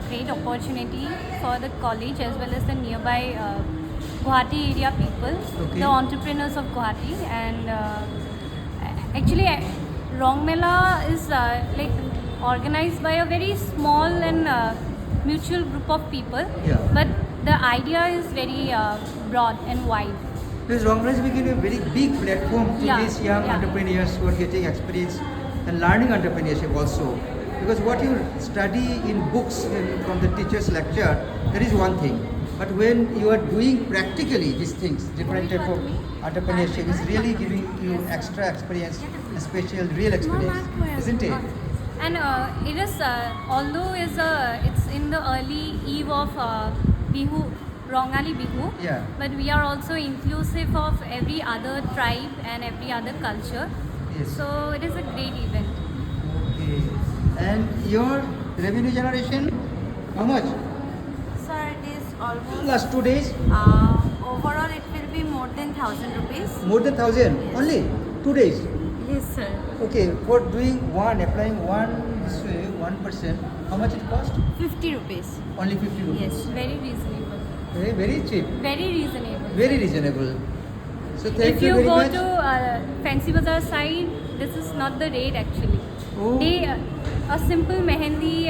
S6: great opportunity for the college as well as the nearby Guwahati area people,
S1: Okay.
S6: the entrepreneurs of Guwahati, and actually Rong Mela is like organized by a very small and mutual group of people,
S1: Yeah.
S6: but the idea is very broad and wide.
S1: Because Rong Mela is becoming a very big platform to
S6: Yeah,
S1: these young
S6: yeah.
S1: entrepreneurs who are getting experience and learning entrepreneurship also. Because what you study in books and from the teacher's lecture, that is one thing. But when you are doing practically these things, different type of entrepreneurship is really giving you extra experience, a special real experience, isn't it?
S6: And it is, although it's in the early eve of Bihu, Rongali Bihu,
S1: Yeah.
S6: but we are also inclusive of every other tribe and every other culture.
S1: Yes.
S6: So it is a great event.
S1: Okay. And your revenue generation, how much?
S11: Sir, it is almost
S1: Last 2 days,
S11: overall it will be more than 1,000 rupees.
S1: more than 1,000 only 2 days.
S11: Yes, sir.
S1: Okay, for doing applying one this way, 1%, how much it cost?
S11: 50 rupees.
S1: Only 50 rupees.
S11: Yes.
S6: Very reasonable.
S1: Very, very cheap,
S6: Very reasonable.
S1: very reasonable. So thank
S6: If
S1: you
S6: you
S1: very
S6: go
S1: much.
S6: to Fancy Bazaar side, this is not the rate actually.
S1: Oh.
S6: A simple mehendi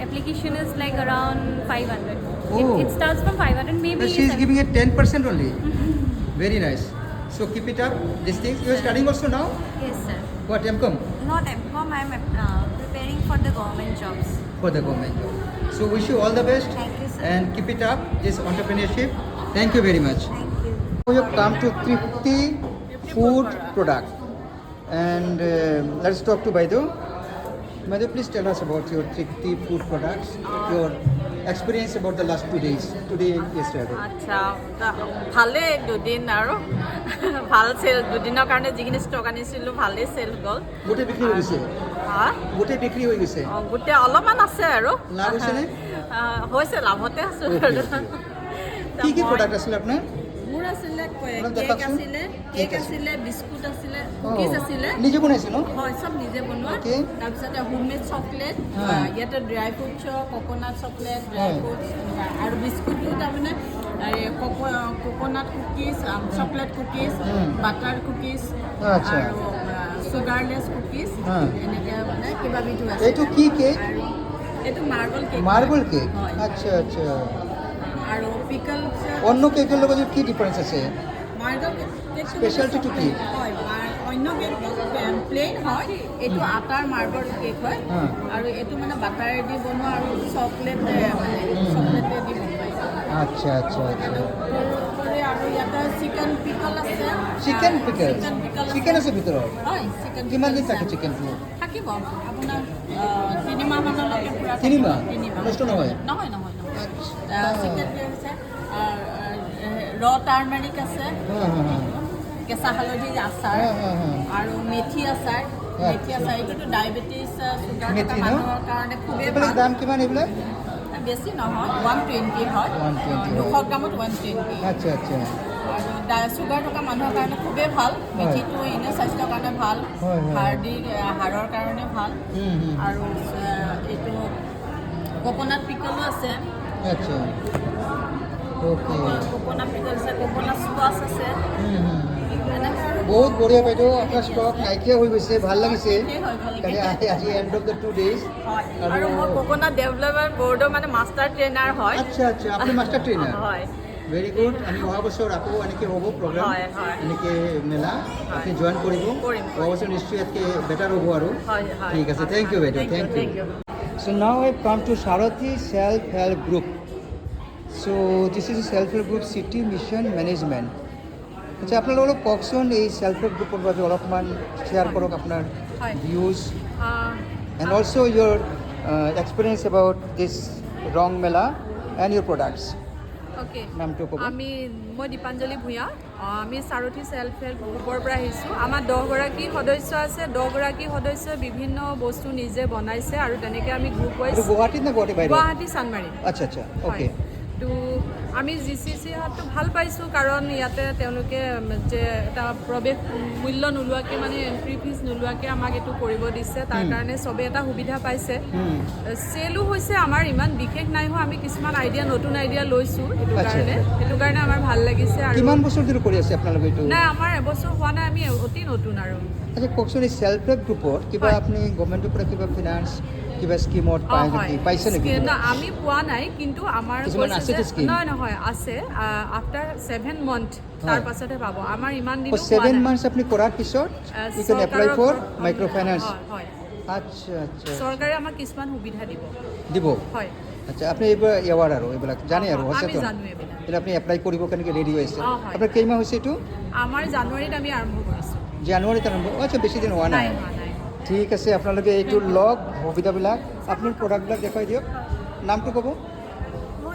S6: application is like around 500.
S1: Oh.
S6: It starts from 500 maybe.
S1: But she is giving it 10% only.
S6: Mm-hmm.
S1: Very nice. So keep it up. These things. You are studying also now?
S11: Yes, sir.
S1: What MCOM?
S11: Not MCOM, I am preparing for the government jobs.
S1: For the government job. So wish you all the best.
S11: Thank you, sir.
S1: And keep it up. This entrepreneurship. Thank you very much.
S11: Thank you.
S1: We have come to Tripti Food Product, and let's talk to Baidu. Baidu, please tell us about your Tripti Food Products, your experience about the last 2 days, today and yesterday.
S8: আচ্ছা ভালে দুদিন আৰু ভাল চেল দুদিনৰ কাৰণে যিখিনি stock আনিছিলোঁ ভালেই চেল গ'ল
S1: গোটেই বিক্ৰী হৈ গৈছে?
S8: হা
S1: গোটেই বিক্ৰী হৈ গৈছে?
S8: গোটেই অলপমান আছে আৰু
S1: লাভ হৈছেনে?
S8: হৈছে লাভতে আছোঁ
S1: Okay,
S8: আৰু
S1: okay. কি প্ৰডাক্ট আছিলে আপোনাৰ?
S3: মোৰ আছিলে
S1: অলপ
S3: কেক
S1: দেখাওকচোন।
S3: আছিলে
S1: কেক
S3: কেক আছিলে বিস্কুট আছিলে
S1: অ,
S3: কুকিজ আছিলে
S1: নিজে বনাইছে ন?
S3: হয় চব নিজে বনোৱা
S1: Okay.
S3: তাৰপিছতে হোমমেড চকলেট
S1: হা।
S3: ইয়াতে ড্ৰাই ফ্ৰুটছৰ কক'নাট চকলেট ড্ৰাই
S1: হয়।
S3: ফ্ৰুটছ আৰু বিস্কুটটো তাৰমানে coconut cookies chocolate cookies butter cookies
S1: আচ্ছা।
S3: আৰু চুগাৰলেছ কুকিজ
S1: হা।
S3: এনেকৈ মানে কিবাবিধো আছে
S1: এইটো কি কেক?
S3: আৰু এইটো মাৰ্বল কেক
S1: মাৰ্বল কেক?
S3: হয়
S1: আচ্ছা আচ্ছা।
S3: আৰু পিকল
S1: অন্য কেকৰ লগত কি ডিফাৰেঞ্চ আছে?
S3: মাৰ্বল কেক
S1: স্পেচিয়েলিটিটো কি?
S3: হয় অন্য কেক প্লেইন হয় এইটো আটাৰ মাৰ্বল কেক হয়
S1: হা।
S3: আৰু এইটো মানে বাটাৰেদি বনোৱা আৰু চকলেট মানে চকলেটেদি বনোৱা
S1: আচ্ছা আচ্ছা আচ্ছা।
S3: তাৰোপৰি আৰু ইয়াতে চিকেন পিকল আছে
S1: chicken pickle?
S3: Chicken pickle
S1: chicken আছে ভিতৰত?
S3: হয় চিকেন
S1: কিমান দিন থাকে চিকেনটো?
S3: থাকিব আপোনাৰ 3 মাহ মানলৈকে পুৰা
S1: 3 মাহ?
S3: 3 মাহ
S1: নষ্ট নহয়?
S3: নহয় নহয় নহয়
S1: আচ্ছা।
S3: চিকেন কেক আছে ৰ টাৰ্মাৰিক আছে
S1: হা হা হা।
S3: কেঁচা হালধিৰ আচাৰ
S1: হা, হা, হা।
S3: আৰু মেথি আচাৰ মেথি আচাৰ এইটোতো ডায়েবেটিছ চুগাৰ থকা
S1: মেথি ন?
S3: মানুহৰ কাৰণে খুবেই
S1: এইবিলাক
S3: ভাল
S1: দাম কিমান এইবিলাক?
S3: বেছি নহয় 120 হয়
S1: 120
S3: 200 গ্ৰামত 120
S1: আচ্ছা আচ্ছা।
S3: আৰু চুগাৰ থকা মানুহৰ কাৰণে খুবেই ভাল মেথিটো এনেই স্বাস্থ্যৰ কাৰণে ভাল
S1: হয়, হয়।
S3: হাড়ৰ কাৰণে ভাল
S1: হুম, হুম।
S3: আৰু এইটো কক'নাট পিকলো আছে
S1: আচ্ছা। ওকে।
S3: কক'নাট পিকল আছে কক'নাট স্কোৱাছ আছে এনেকৈ আৰু
S1: বহুত বঢ়িয়া বাইদেউ, আপোনাৰ ষ্টক নাইকিয়া হৈ গৈছে, ভাল লাগিছে।
S3: শেষেই হয় ভালকৈ।
S1: কালি আজি এণ্ড অফ দ্য 2 days।
S3: হয়
S8: আৰু মই কক'নাট ডেভেলপমেণ্ট বৰ্ডৰ মানে মাষ্টাৰ ট্ৰেইনাৰ হয়
S1: আচ্ছা আচ্ছা, আপুনি মাষ্টাৰ ট্ৰেইনাৰ?
S8: হয়
S1: ভেৰি গুড। আমি অহা বছৰ আকৌ এনেকৈ হ'ব প্ৰগ্ৰাম,
S8: হয়, হয়।
S1: এনেকৈ মেলা আপুনি জইন কৰিব।
S8: কৰিম।
S1: অহা বছৰ নিশ্চয় ইয়াতকৈ বেটাৰ হ'ব আৰু।
S8: হয়, হয়।
S1: ঠিক আছে, থেংক ইউ বাইদেউ, thank you. So now I come to Sarathi Self-Help Group. So this is a self-help group city mission management. আচ্ছা আপোনালোক অলপ কওকচোন এই চেল্ফ হেল্প গ্ৰুপৰ বাবে অলপমান শ্বেয়াৰ কৰক আপোনাৰ
S3: হয়।
S1: Views
S3: Uh,
S1: and also your experience about this Rong Mela and your products.
S3: Okay.
S1: নামটো ক'ব।
S3: মই দীপাঞ্জলি ভূঞা। আমি সাৰথী সেল্ফ হেল্প গ্ৰুপৰ পৰা আহিছোঁ। আমাৰ 10গৰাকী সদস্য আছে। 10গৰাকী সদস্যই বিভিন্ন বস্তু নিজে বনাইছে আৰু তেনেকৈ আমি গ্ৰুপ ৱাইজ
S1: এইটো গুৱাহাটীত নে গুৱাহাটী বাহিৰত?
S3: গুৱাহাটী চানমাৰী।
S1: আচ্ছা আচ্ছা, অ'কে।
S3: তো আমি GCC হাতটো ভাল পাইছোঁ কাৰণ ইয়াতে তেওঁলোকে যে এটা প্ৰৱেশ মূল্য নোলোৱাকৈ মানে এণ্ট্ৰি ফিজ নোলোৱাকৈ আমাক এইটো কৰিব দিছে, তাৰ কাৰণে চবেই এটা সুবিধা পাইছে। চেলো হৈছে আমাৰ ইমান বিশেষ নাই হোৱা, আমি কিছুমান আইডিয়া নতুন আইডিয়া লৈছোঁ সেইটো কাৰণে আমাৰ ভাল লাগিছে। আৰু
S1: কিমান বছৰ ধৰি কৰি আছে আপোনালোকে এইটো?
S3: নাই আমাৰ এবছৰ হোৱা নাই, আমি অতি নতুন আৰু।
S1: আচ্ছা কওকচোন এই চেল্ফ হেল্প গ্ৰুপত কিবা আপুনি গভৰ্ণমেণ্টৰ পৰা কিবা ফিনান্স কিবা স্কিমত পায় নেকি, পাইছে নেকি?
S3: আমি পোৱা নাই, কিন্তু আমাৰ নহয় আছে আফটাৰ 7 months তাৰ পাছতহে পাব। আমাৰ ইমান দিন
S1: 7 months আপুনি কৰাৰ পিছত ইউ কেন এপ্লাই ফৰ মাইক্ৰ ফাইনেন্স।
S3: হয়,
S1: আচ্ছা আচ্ছা,
S3: চৰকাৰে আমাক কিছুমান সুবিধা
S1: দিব।
S3: হয়।
S1: আচ্ছা আপুনি এইবাৰ এৱাৰ আৰু এইবিলাক জানে আৰু
S3: আমি
S1: সচেতন,
S3: জানো এইবিলাক।
S1: এতিয়া আপুনি এপ্লাই কৰিব কেনেকৈ ৰেডি হৈ আছে?
S3: হয়।
S1: আপোনাৰ কেইমাহ হৈছে এইটো?
S3: আমাৰ জানুৱাৰীত আমি আৰম্ভ কৰিছোঁ।
S1: জানুৱাৰীত আৰম্ভ, আচ্ছা বেছি দিন হোৱা নাই। ঠিক আছে, আপোনালোকে এইটো লগ সুবিধাবিলাক আপোনাৰ প্ৰডাক্টবিলাক দেখুৱাই দিয়ক। নামটো ক'ব?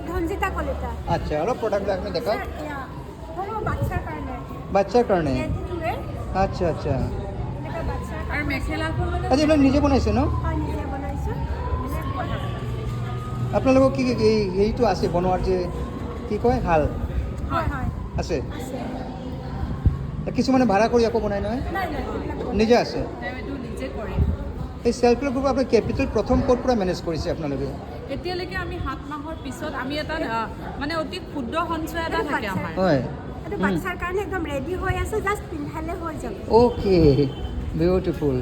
S5: ধনজিতা কলিতা।
S1: আচ্ছা অলপ প্ৰডাক্টবিলাক আপুনি দেখাওক।
S5: বাচ্চাৰ কাৰণে
S1: বাচ্চাৰ কাৰণে? আচ্ছা আচ্ছা,
S3: আৰু মেখেলাখন
S1: আচ্ছা এইবিলাক নিজে বনাইছে ন?
S5: নিজে বনাইছোঁ।
S1: আপোনালোকৰ কি এই হেৰিটো আছে বনোৱাৰ যে কি কয় শাল
S5: হয় হয়
S1: আছে? কিছুমানে ভাড়া কৰি আকৌ বনাই নহয়? নিজে আছে?
S3: নিজে কৰে।
S1: এই চেল্ফ হেল্প গ্ৰুপ আপোনাৰ কেপিটেল প্ৰথম ক'ৰ পৰা মেনেজ কৰিছে আপোনালোকে?
S3: এতিয়ালৈকে আমি 7 মাহৰ পিছত আমি এটা মানে অতি ক্ষুদ্ৰ সঞ্চয় এটা থাকে আমাৰ।
S1: হয়,
S5: এইটো বাচ্চাৰ কাৰণে একদম ৰেডি হৈ আছে, জাষ্ট পিন্ধালে হৈ যাব।
S1: Okay, beautiful.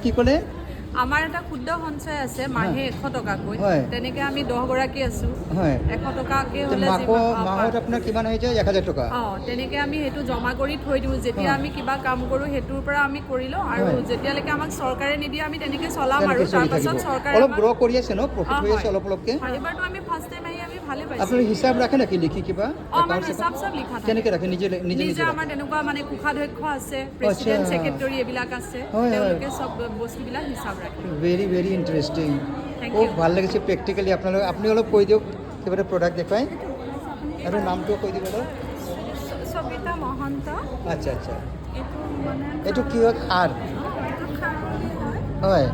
S1: কি ক'লে?
S3: আমাৰ এটা ক্ষুদ্ৰ সঞ্চয় আছে মাহে 100 টকাকৈ।
S1: হয়।
S3: তেনেকৈ আমি 10গৰাকী আছোঁ।
S1: হয়,
S3: 100 টকাকৈ হ'লে
S1: মাহত আপোনাৰ কিমান হৈ যায়? 1000 টকা।
S3: তেনেকৈ আমি সেইটো জমা কৰি থৈ দিওঁ। যেতিয়া আমি কিবা কাম কৰোঁ সেইটোৰ পৰা আমি কৰি লওঁ, আৰু যেতিয়ালৈকে আমাক চৰকাৰে নিদিয়ে আমি তেনেকৈ চলাম আৰু তাৰপাছত চৰকাৰে
S1: অলপ গ্ৰ' কৰি আছে ন, প্ৰফিট হৈ আছে অলপ অলপকৈ?
S3: এইবাৰতো আমি ফাৰ্ষ্ট টাইম আহি আমি ভালে পাইছোঁ।
S1: আপুনি হিচাপ ৰাখে নেকি লিখি কিবা?
S3: আমাৰ হিচাপ চব লিখা থাকে।
S1: কেনেকৈ ৰাখে? নিজে
S3: নিজে আমাৰ তেনেকুৱা মানে কোষাধ্যক্ষ আছে, প্ৰেচিডেণ্ট ছেক্ৰেটৰী এইবিলাক আছে, তেওঁলোকে চব বস্তুবিলাক হিচাপ ৰাখে।
S1: ভেৰি ভেৰি ইণ্টাৰেষ্টিং, খুব ভাল লাগিছে প্ৰেক্টিকেলি। আপোনালোকে আপুনি অলপ কৈ দিয়ক কিবা এটা প্ৰডাক্ট দেখুৱাই, আৰু নামটো কৈ দিব অলপ।
S5: সবিতা মহন্ত।
S1: আচ্ছা আচ্ছা,
S5: এইটো মানে
S1: এইটো কি হয়? খাৰ?
S5: এইটো খাৰ বুলি হয়,
S1: হয়।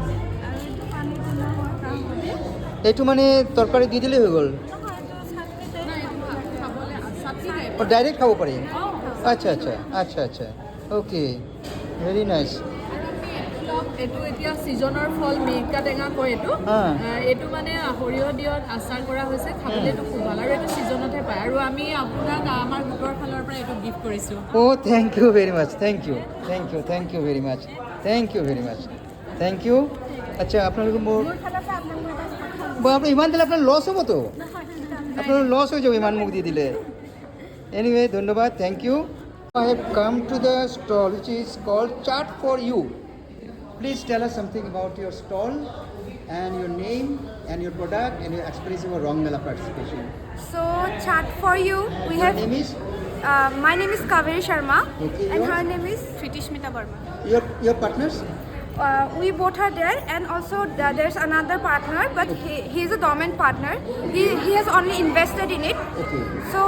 S5: আৰু এইটো পানী দিলে হয় কাম বুলি।
S1: এইটো মানে তৰকাৰী দি দিলেই হৈ গ'ল? ডাইৰেক্ট খাব পাৰি? আচ্ছা আচ্ছা আচ্ছা আচ্ছা, অ'কে, ভেৰি নাইচ।
S3: এইটো এতিয়া ছিজনৰ ফল মিৰিকা টেঙা কয় এইটো। এইটো মানে সৰিয়হ দিয়ত আচাৰ কৰা হৈছে, খাবলৈ এইটো খুব ভাল, আৰু এইটো ছিজনতহে পায়। আৰু আমি আপোনাক আমাৰ গোটৰ ফালৰ পৰা এইটো গিফ্ট কৰিছোঁ।
S1: Thank you very much, thank you thank you thank you very much, thank you very much, thank you. আচ্ছা আপোনালোকে মোৰ আপুনি ইমান দিলে আপোনাৰ লছ হ'বতো, আপোনাৰ লছ হৈ যাব ইমান মোক দি দিলে। এনিৱে ধন্যবাদ, thank you. I have come to the stall which is called Chat for You. Please tell us something about your stall and your name and your product and your experience of Rong Mela participation.
S5: So chat for you.
S1: Your name is?
S5: My name is Kaveri Sharma.
S1: Okay,
S5: and
S1: yours?
S5: her name is
S2: Smitha Barma.
S1: Your partners?
S5: We both are there, and also there's another partner, but he is a dormant partner. He has only invested in it.
S1: Okay.
S5: So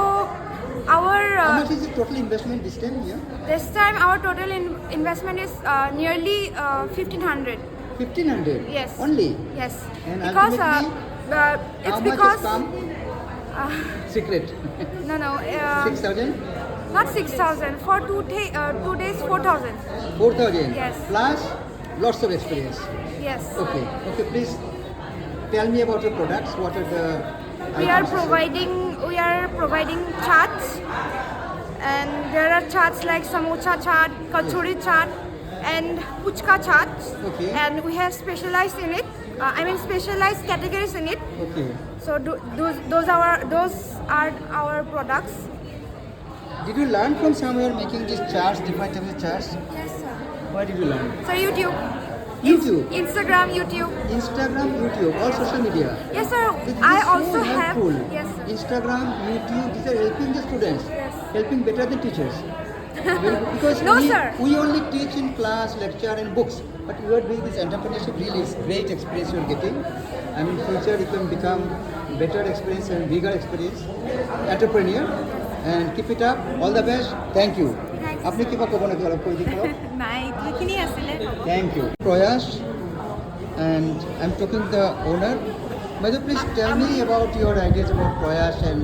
S5: our
S1: How much is the total investment this time here?
S5: this time our total investment is nearly 1,500.
S1: 1,500?
S5: Yes.
S1: Only?
S5: Yes.
S1: And
S5: Because
S1: ultimately,
S5: it's
S1: how much
S5: because
S1: has come? Secret.
S5: no
S1: 6,000?
S5: not 6,000. For 2 days 4,000.
S1: 4,000?
S5: Yes.
S1: Plus lots of experience.
S5: Yes.
S1: Okay, please tell me about your products. What are the
S5: We are
S1: items?
S5: providing chats, and there are chats like samosa chat, kachori chat, and puchka chat.
S1: Okay.
S5: And we have specialized in it. Specialized categories in it.
S1: Okay.
S5: So those are our products.
S1: Did you learn from somewhere making these charts, different types of charts?
S5: Yes, sir.
S1: Where did you learn?
S5: Sir, YouTube.
S1: YouTube.
S5: Instagram, YouTube.
S1: Instagram, YouTube, all social media.
S5: Yes, sir.
S1: This is
S5: I
S1: so
S5: also have.
S1: helpful.
S5: Yes, sir.
S1: Instagram, YouTube, these are helping the students.
S5: Yes.
S1: Helping better than teachers. Because
S5: No, sir.
S1: we only teach in class, lecture and books. But you are doing this entrepreneurship, really is great experience you are getting. And in future you can become better experience and bigger experience entrepreneur. And keep it up. All the best. Thank you.
S5: Thanks.
S1: আপনি কিবা ক'ব নেকি অলপ কৈ দিব
S5: নাই এইখিনি আছিলে
S1: Thank you. Prayash, and I'm talking to the owner. Madhu, please tell me about your ideas about Prayash and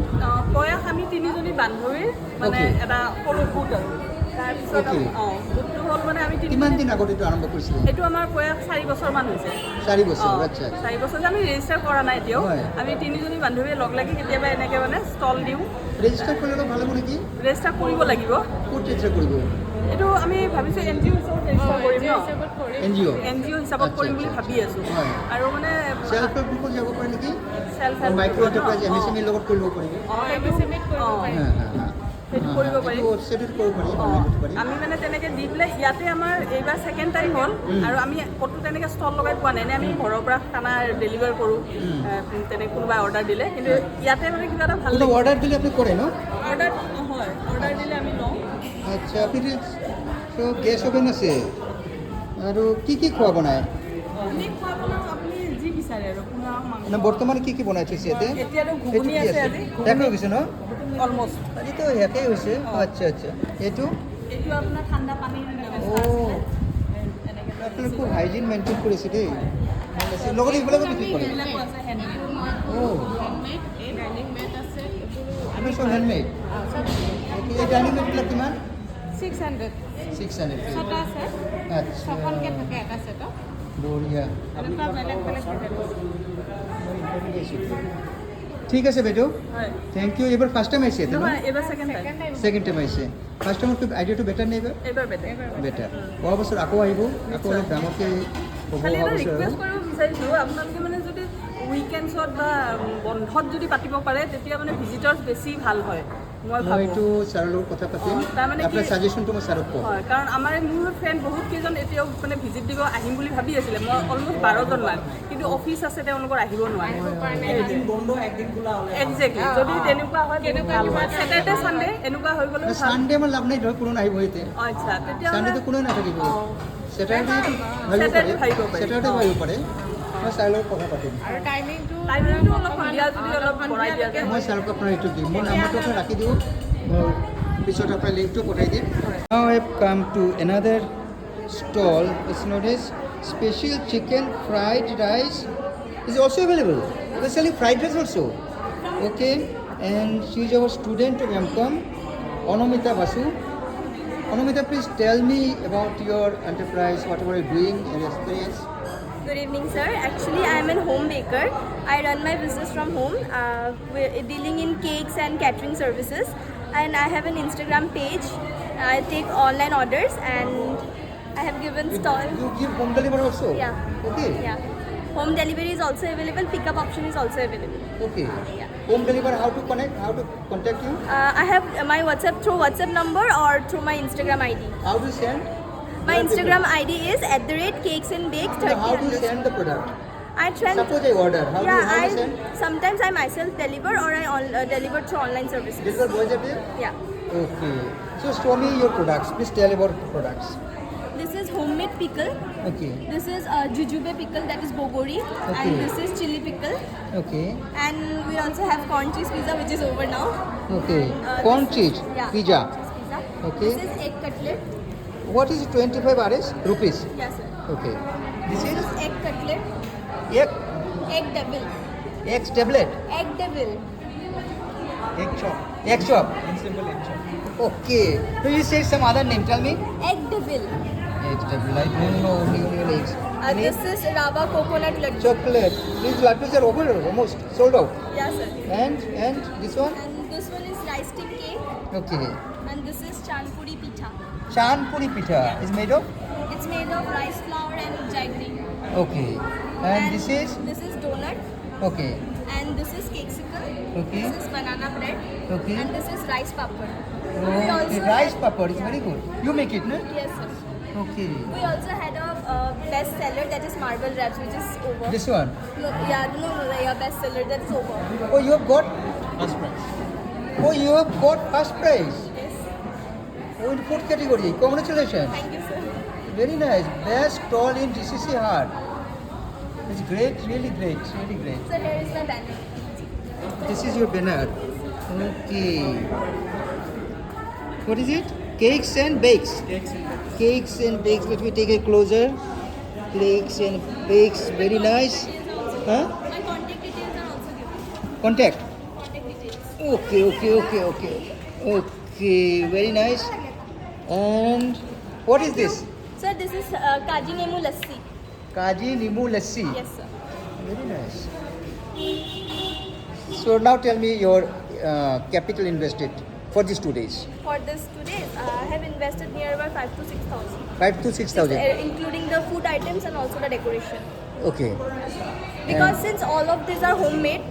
S2: প্ৰয়াস আমি তিনিজনী বান্ধৱীৰ মানে
S1: Okay.
S2: এটা সৰু গোট আৰু তাৰপিছত
S1: Okay.
S2: গোটটো হ'ল মানে আমি
S1: কিমান দিন আগত এইটো আৰম্ভ কৰিছিলে
S2: এইটো আমাৰ প্ৰয়াস 4 বছৰমান হৈছে
S1: 4 বছৰ
S2: অ,
S1: আচ্ছা
S2: 4 বছৰ যে আমি ৰেজিষ্টাৰ কৰা নাই এতিয়াও
S1: হয়।
S2: আমি তিনিজনী বান্ধৱীয়ে লগ লাগি কেতিয়াবা এনেকৈ মানে ষ্টল দিওঁ
S1: ৰেজিষ্টাৰ কৰিলে অলপ ভাল হ'ব নেকি
S2: ৰেজিষ্টাৰ কৰিব লাগিব
S1: ক'ত ৰেজিষ্টাৰ কৰিব
S2: এইটো আমি ভাবিছোঁ NGO হিচাপত ৰেজিষ্টাৰ কৰিম ন
S1: NGO
S2: NGO হিচাপত
S1: আচ্ছা,
S2: কৰিম বুলি
S1: আচ্ছা,
S2: ভাবি আছোঁ
S1: হয়।
S2: আৰু মানে
S1: চেল্ফ হেল্প গ্ৰুপত যাব পাৰে নেকি
S2: চেল্ফ
S1: মাইক্ৰ এণ্টাৰপ্ৰাইজ MSME ৰ লগত কৰিব পাৰিব
S2: সেইটো কৰিব পাৰিম
S1: ৱেবছাইটত কৰিব পাৰি
S2: অ,
S1: online কৰিব পাৰি
S2: আমি মানে তেনেকৈ দি পেলাই ইয়াতে আমাৰ এইবাৰ ছেকেণ্ড টাইম হ'ল আৰু আমি ক'তো তেনেকৈ ষ্টল লগাই পোৱা নাই এনে আমি ঘৰৰ পৰা খানা ডেলিভাৰ কৰোঁ তেনেকৈ কোনোবাই অৰ্ডাৰ দিলে কিন্তু ইয়াতে মানে কিবা এটা ভাল
S1: কোনো অৰ্ডাৰ দিলে আপুনি কৰে ন
S2: অৰ্ডাৰ হয় অৰ্ডাৰ দিলে আমি লওঁ
S1: আচ্ছা আপুনি গেছ অভেন আছে আৰু কি খোৱা বনায়
S2: আমি খোৱা বনাওঁ আপুনি যি বিচাৰে আৰু পোলাও মাংস
S1: মানে বৰ্তমান কি বনাই থৈছে ইয়াতে
S2: এতিয়াতো ঘুগুনি
S1: এইটো কি
S2: আছে আজি
S1: শেষ হৈ গৈছে ন
S2: অলমষ্ট
S1: আজিতো শেষেই হৈছে আচ্ছা আচ্ছা এইটো
S2: এইটো আপোনাৰ ঠাণ্ডা পানীৰ ব্যৱস্থা
S1: অ'
S2: আছিলে এনেকৈ
S1: আপুনি খুব হাইজিন মেইনটেইন কৰিছে দেই ভাল আছে লগতে এইবিলাকো বিক্ৰী কৰে
S2: এইবিলাকো আছে হেণ্ডমেড
S1: অ'
S2: এই ডাইনিং মেট আছে
S1: আপুনি চব হেণ্ডমেড এই ডাইনিং মেটবিলাক কিমান
S2: 600
S1: 600
S2: ছটা আছে
S1: আচ্ছা
S2: ছখনকৈ থাকে এটা ছেটত
S1: বঢ়িয়া
S2: এনেকুৱা বেলেগ বেলেগ থাকে
S1: ঠিক আছে বাইদেউ
S2: হয়
S1: থেংক ইউ এইবাৰ ফাৰ্ষ্ট টাইম আহিছে ইয়াতে ন
S2: নহয় এইবাৰ ছেকেণ্ড টাইম
S1: ছেকেণ্ড টাইম আহিছে ফাৰ্ষ্ট টাইমত আইডিয়াটো বেটাৰ নে এইবাৰ
S2: এইবাৰ বেটাৰ
S1: বেটাৰ অহা বছৰ আকৌ আহিব আকৌ অলপ ডাঙৰকৈ হ'ব
S2: খালি
S1: অহা
S2: এটা
S1: বছৰ আৰু
S2: ৰিকুৱেষ্ট কৰিব বিচাৰিছোঁ আপোনালোকে মানে যদি উইকেণ্ডছত বা বন্ধত যদি পাতিব পাৰে তেতিয়া মানে ভিজিটৰ্ছ বেছি ভাল হয় মই
S1: মই
S2: ভাবোঁ
S1: এইটো ছাৰৰ লগত কথা পাতিম
S2: তাৰমানে কি-
S1: আপোনাৰ ছাজেশ্যনটো মই ছাৰক ক'ম
S2: হয় কাৰণ আমাৰ মোৰ ফ্ৰেণ্ড বহুত কেইজন এতিয়াও মানে ভিজিট দিব আহিম বুলি ভাবি আছিলে মই অলমষ্ট 12জনমান কিন্তু অফিচ আছে তেওঁলোকৰ আহিব নোৱাৰে একজেক্টলি যদি তেনেকুৱা হয় ভাল হয় ছেটাৰডে ছানডে এনেকুৱা হৈ গ'লে ভাল।
S1: ছানডে আমাৰ লাভ নাই ধৰক কোনো নাহিব ইয়াতে
S2: আচ্ছা তেতিয়া
S1: ছানডেটো কোনো নাথাকিব
S2: অঁ।
S1: ছেটাৰডে
S2: Saturday ভাবিব পাৰি।
S1: ছেটাৰডে ভাবিব পাৰে মই ছাৰৰ লগত কথা পাতিম
S2: টাইমিংটো অলপ সন্ধিয়া যদি অলপ বঢ়াই দিয়া যায়
S1: মই ছাৰক আপোনাৰ এইটো দিম মোৰ নাম্বাৰটো আপুনি ৰাখি দিওঁ মই পিছত আপোনাৰ লিংকটো পঠাই দিম now I have come to another stall is known as special chicken fried rice is also available especially fried rice also okay and she is our student of MCOM Anamita Basu Anamita please tell me about your enterprise whatever you're doing your experience
S6: Good evening, sir. Actually, I am a home baker. I run my business from home, we're dealing in cakes and catering services. And I have an Instagram page. I take online orders and I have given stall.
S1: you give home delivery also
S6: Yeah.
S1: okay
S6: Yeah. Home delivery is also available. Pickup option is also available.
S1: okay
S6: Yeah.
S1: home delivery how to connect how to contact you
S6: I have my WhatsApp through WhatsApp number or through my Instagram ID.
S1: how to send
S6: My Instagram ID is @cakesandbakes
S1: how to
S6: 30.
S1: send the product
S6: I try.
S1: suppose I order how
S6: Yeah,
S1: to
S6: I
S1: send
S6: sometimes I myself deliver or I deliver through online services.
S1: deliver boys are there
S6: Yeah.
S1: okay so show me your products please tell about the products
S6: This is homemade pickle.
S1: okay
S6: This is jujube pickle, that is bogori,
S1: Okay.
S6: and this is chili pickle.
S1: okay
S6: And we also have corn cheese pizza, which is over now.
S1: okay corn
S6: This
S1: cheese
S6: is- yeah,
S1: pizza
S6: corn cheese pizza.
S1: Okay.
S6: This is egg cutlet.
S1: what is 25 RS rupees
S6: Yes, sir.
S1: okay this
S6: This
S1: is
S6: is egg cutlet.
S1: egg
S6: Egg devil.
S1: egg tablet
S6: Egg devil.
S1: egg chop okay so you said some other name tell me
S6: Egg devil.
S1: egg tablet I don't know only eggs Any
S6: This is rava coconut laddu.
S1: chocolate these laddus are over almost sold out
S6: Yes, sir.
S1: and this one
S6: And this one is rice stick cake.
S1: okay
S6: And this is chanpuri pitha.
S1: Chanpuri pitha is made of
S6: It's made of rice flour and jaggery.
S1: okay and this is
S6: This is donut.
S1: okay
S5: And this is cakexicle.
S1: Okay.
S5: This is banana bread.
S1: Okay.
S5: And this is rice papad.
S1: Okay, rice papad is very good. You make it, no?
S5: Yes, sir.
S1: Okay.
S5: We also had a best seller, that is marble wraps, which is over.
S1: This one.
S5: No, best seller, that's over.
S1: Oh, you have got.
S9: First prize.
S1: Oh, you have got first prize.
S5: Yes.
S1: Oh, in fourth category. Congratulations.
S5: Thank you, sir.
S1: Very nice. Best stall in GCC Heart. It's great, really great, really great.
S5: So here is my banner.
S1: This is your banner. Okay. What is it? Cakes and bakes. Cakes and bakes. Let me take it closer. Cakes and bakes. Very nice. Huh?
S5: My contact details are also given.
S1: Contact.
S5: Contact details.
S1: Okay. Okay. Very nice. And what is this?
S5: Sir, this is Kaji Nemu Lassi.
S1: Kaji Nimu Lassi.
S5: Yes, sir.
S1: Very nice. So now tell me your capital invested for these 2 days.
S5: For this today, I have invested near about 5 to 6,000.
S1: 5 to 6,000.
S5: Including the food items and also the decoration.
S1: Okay.
S5: Because since all of these are homemade,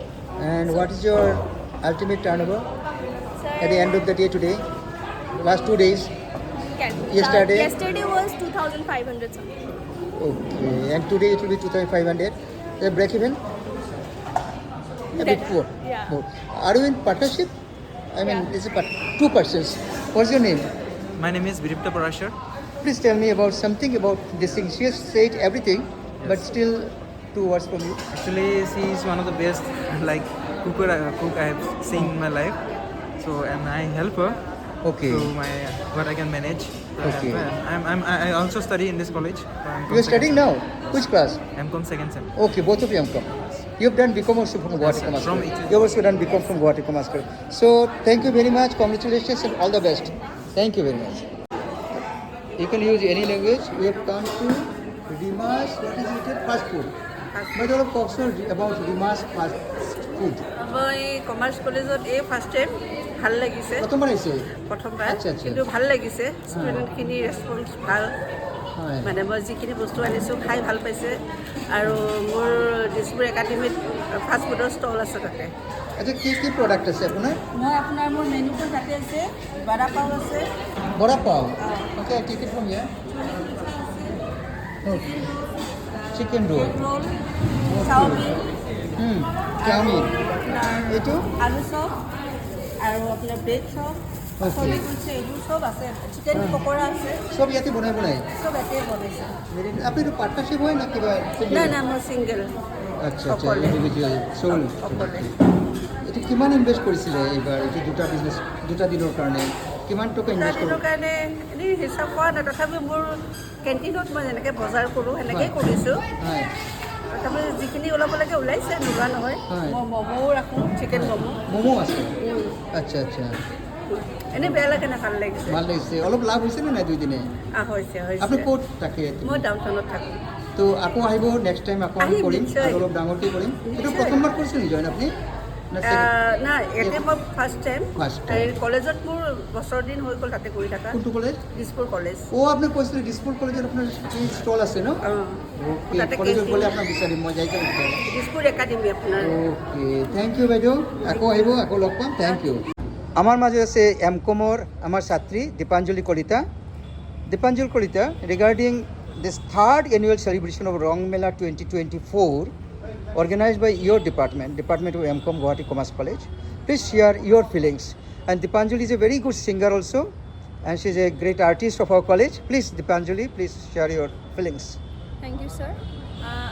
S1: And what is your ultimate turnover
S5: sir,
S1: at the end of the day today? Last 2 days. Yesterday?
S5: Yesterday was 2,500 something.
S1: Okay. And today it will be 2,500. Break even? A bit poor.
S5: Yeah.
S1: More. Are you in partnership? I mean,
S5: Yeah.
S1: it's a two persons. What's your name?
S12: My name is Viripta Parashar.
S1: Please tell me about something about this thing. She has said everything, but still 2 words from you.
S12: Actually, she is one of the best cook I have seen in my life. So, and I help her.
S1: Okay.
S12: So what I can manage.
S1: Okay.
S12: I also study in this college.
S1: You are studying now? Which class?
S12: MCom second sem.
S1: Okay, both of you MCom. You have done BCom also from Guwahati Commerce
S12: from
S1: College.
S12: HSC.
S1: You have also done BCom from Guwahati Commerce College. So thank you very much. Congratulations and all the best. Thank you very much. You can use any language. We have come to Rimas. What is it? Fast food. But all of talks about Rimas fast food.
S8: মই commerce কলেজত এই first time ভাল লাগিছে
S1: প্ৰথমবাৰ আহিছে?
S8: প্ৰথমবাৰ
S1: আচ্ছা, আচ্ছা।
S8: কিন্তু ভাল লাগিছে ষ্টুডেণ্টখিনি ৰেছপন্স ভাল
S1: হয়।
S8: মানে মই যিখিনি বস্তু আনিছোঁ খাই ভাল পাইছে আৰু মোৰ দিছপুৰ একাডেমীত ফাষ্ট ফুডৰ ষ্টল আছে তাতে
S1: আচ্ছা, কি প্ৰডাক্ট আছে আপোনাৰ?
S8: মই আপোনাৰ মোৰ মেনুটো তাতে আছে বৰা পাও আছে
S1: বৰা পাও। Okay, take it from here. Okay. Chicken roll.
S8: Roll chowmein
S1: chowmein.
S8: আপোনাৰ
S1: এইটো?
S8: আলু চপ আৰু আপোনাৰ ব্ৰেড চপ
S1: Okay.
S8: চলি কুলচা এইবোৰ চব আছে চিকেন পকৰা আছে
S1: সব ইয়াতে বনাই
S8: চব ইয়াতে বনাইছে
S1: আপুনি পাৰ্টনাৰশ্বিপ হয় না কিবা?
S8: নাই নাই মই ছিংগল
S1: আচ্ছা আচ্ছা,
S8: অকলে।
S1: ইণ্ডিভিজুৱেল চ'ল।
S8: অকলে
S1: এইটো কিমান ইনভেষ্ট কৰিছিলে এইবাৰ এইটো দুটা দিনৰ কাৰণে কিমান টকা ইনভেষ্ট
S8: দিনৰ
S1: কৰিলে?
S8: কাৰণে এনেই হিচাপ কৰা নাই তথাপি মোৰ কেণ্টিনত মই যেনেকৈ বজাৰ কৰোঁ সেনেকৈয়ে কৰিছোঁ
S1: হয়
S8: তথাপি যিখিনি ওলাব লাগে ওলাইছে নোলোৱা নহয়
S1: হয়।
S8: মই ম'ম'ও ৰাখোঁ চিকেন ম'ম'
S1: ম'ম' আছে? আচ্ছা আচ্ছা,
S8: এনেই বেয়া লাগে নাই ভাল লাগিছে
S1: ভাল লাগিছে। অলপ লাভ হৈছে নে নাই 2 দিনে?
S8: হৈছে
S1: আপুনি ক'ত থাকে?
S8: মই ডাউনটাউনত থাকোঁ
S1: তো আকৌ আহিব নেক্সট টাইম আকৌ আমি
S8: আহিম,
S1: কৰিম
S8: নিশ্চয়।
S1: আৰু অলপ ডাঙৰকৈ কৰিম। এইটো
S8: নিশ্চয়।
S1: প্ৰথমবাৰ কৰিছে নি জইন আপুনি? না
S8: নাই ইয়াতে মই ফাৰ্ষ্ট টাইম
S1: First time.
S8: কলেজত মোৰ বছৰ দিন হৈ গ'ল তাতে কৰি থকা
S1: কোনটো কলেজ?
S8: দিছপুৰ কলেজ
S1: আপুনি কৈছিলে দিছপুৰ কলেজত আপোনাৰ ষ্টল আছে ন? অ'কে,
S8: তাতে
S1: কলেজত
S8: canteen।
S1: গ'লে আপোনাক বিচাৰিম, মই যাই কেনে বিচাৰিম।
S8: দিছপুৰ একাডেমি আপোনাৰ
S1: অ'কে, থেংক ইউ বাইদেউ। আকৌ আহিব, আকৌ লগ পাম। Thank you. আমাৰ মাজত আছে এমকমৰ আমাৰ ছাত্ৰী দীপাঞ্জলি কলিতা। দীপাঞ্জলি কলিতা, ৰিগাৰ্ডিং দিছ থাৰ্ড এনুৱেল চেলিব্ৰেশ্যন অফ ৰং মেলা 2024 organized by your Department of MCom Guwahati Commerce College. Please share your feelings. And Dipanjali is a very good singer also, and she is a great artist of our college. Please, Dipanjali, please share your feelings.
S4: Thank you sir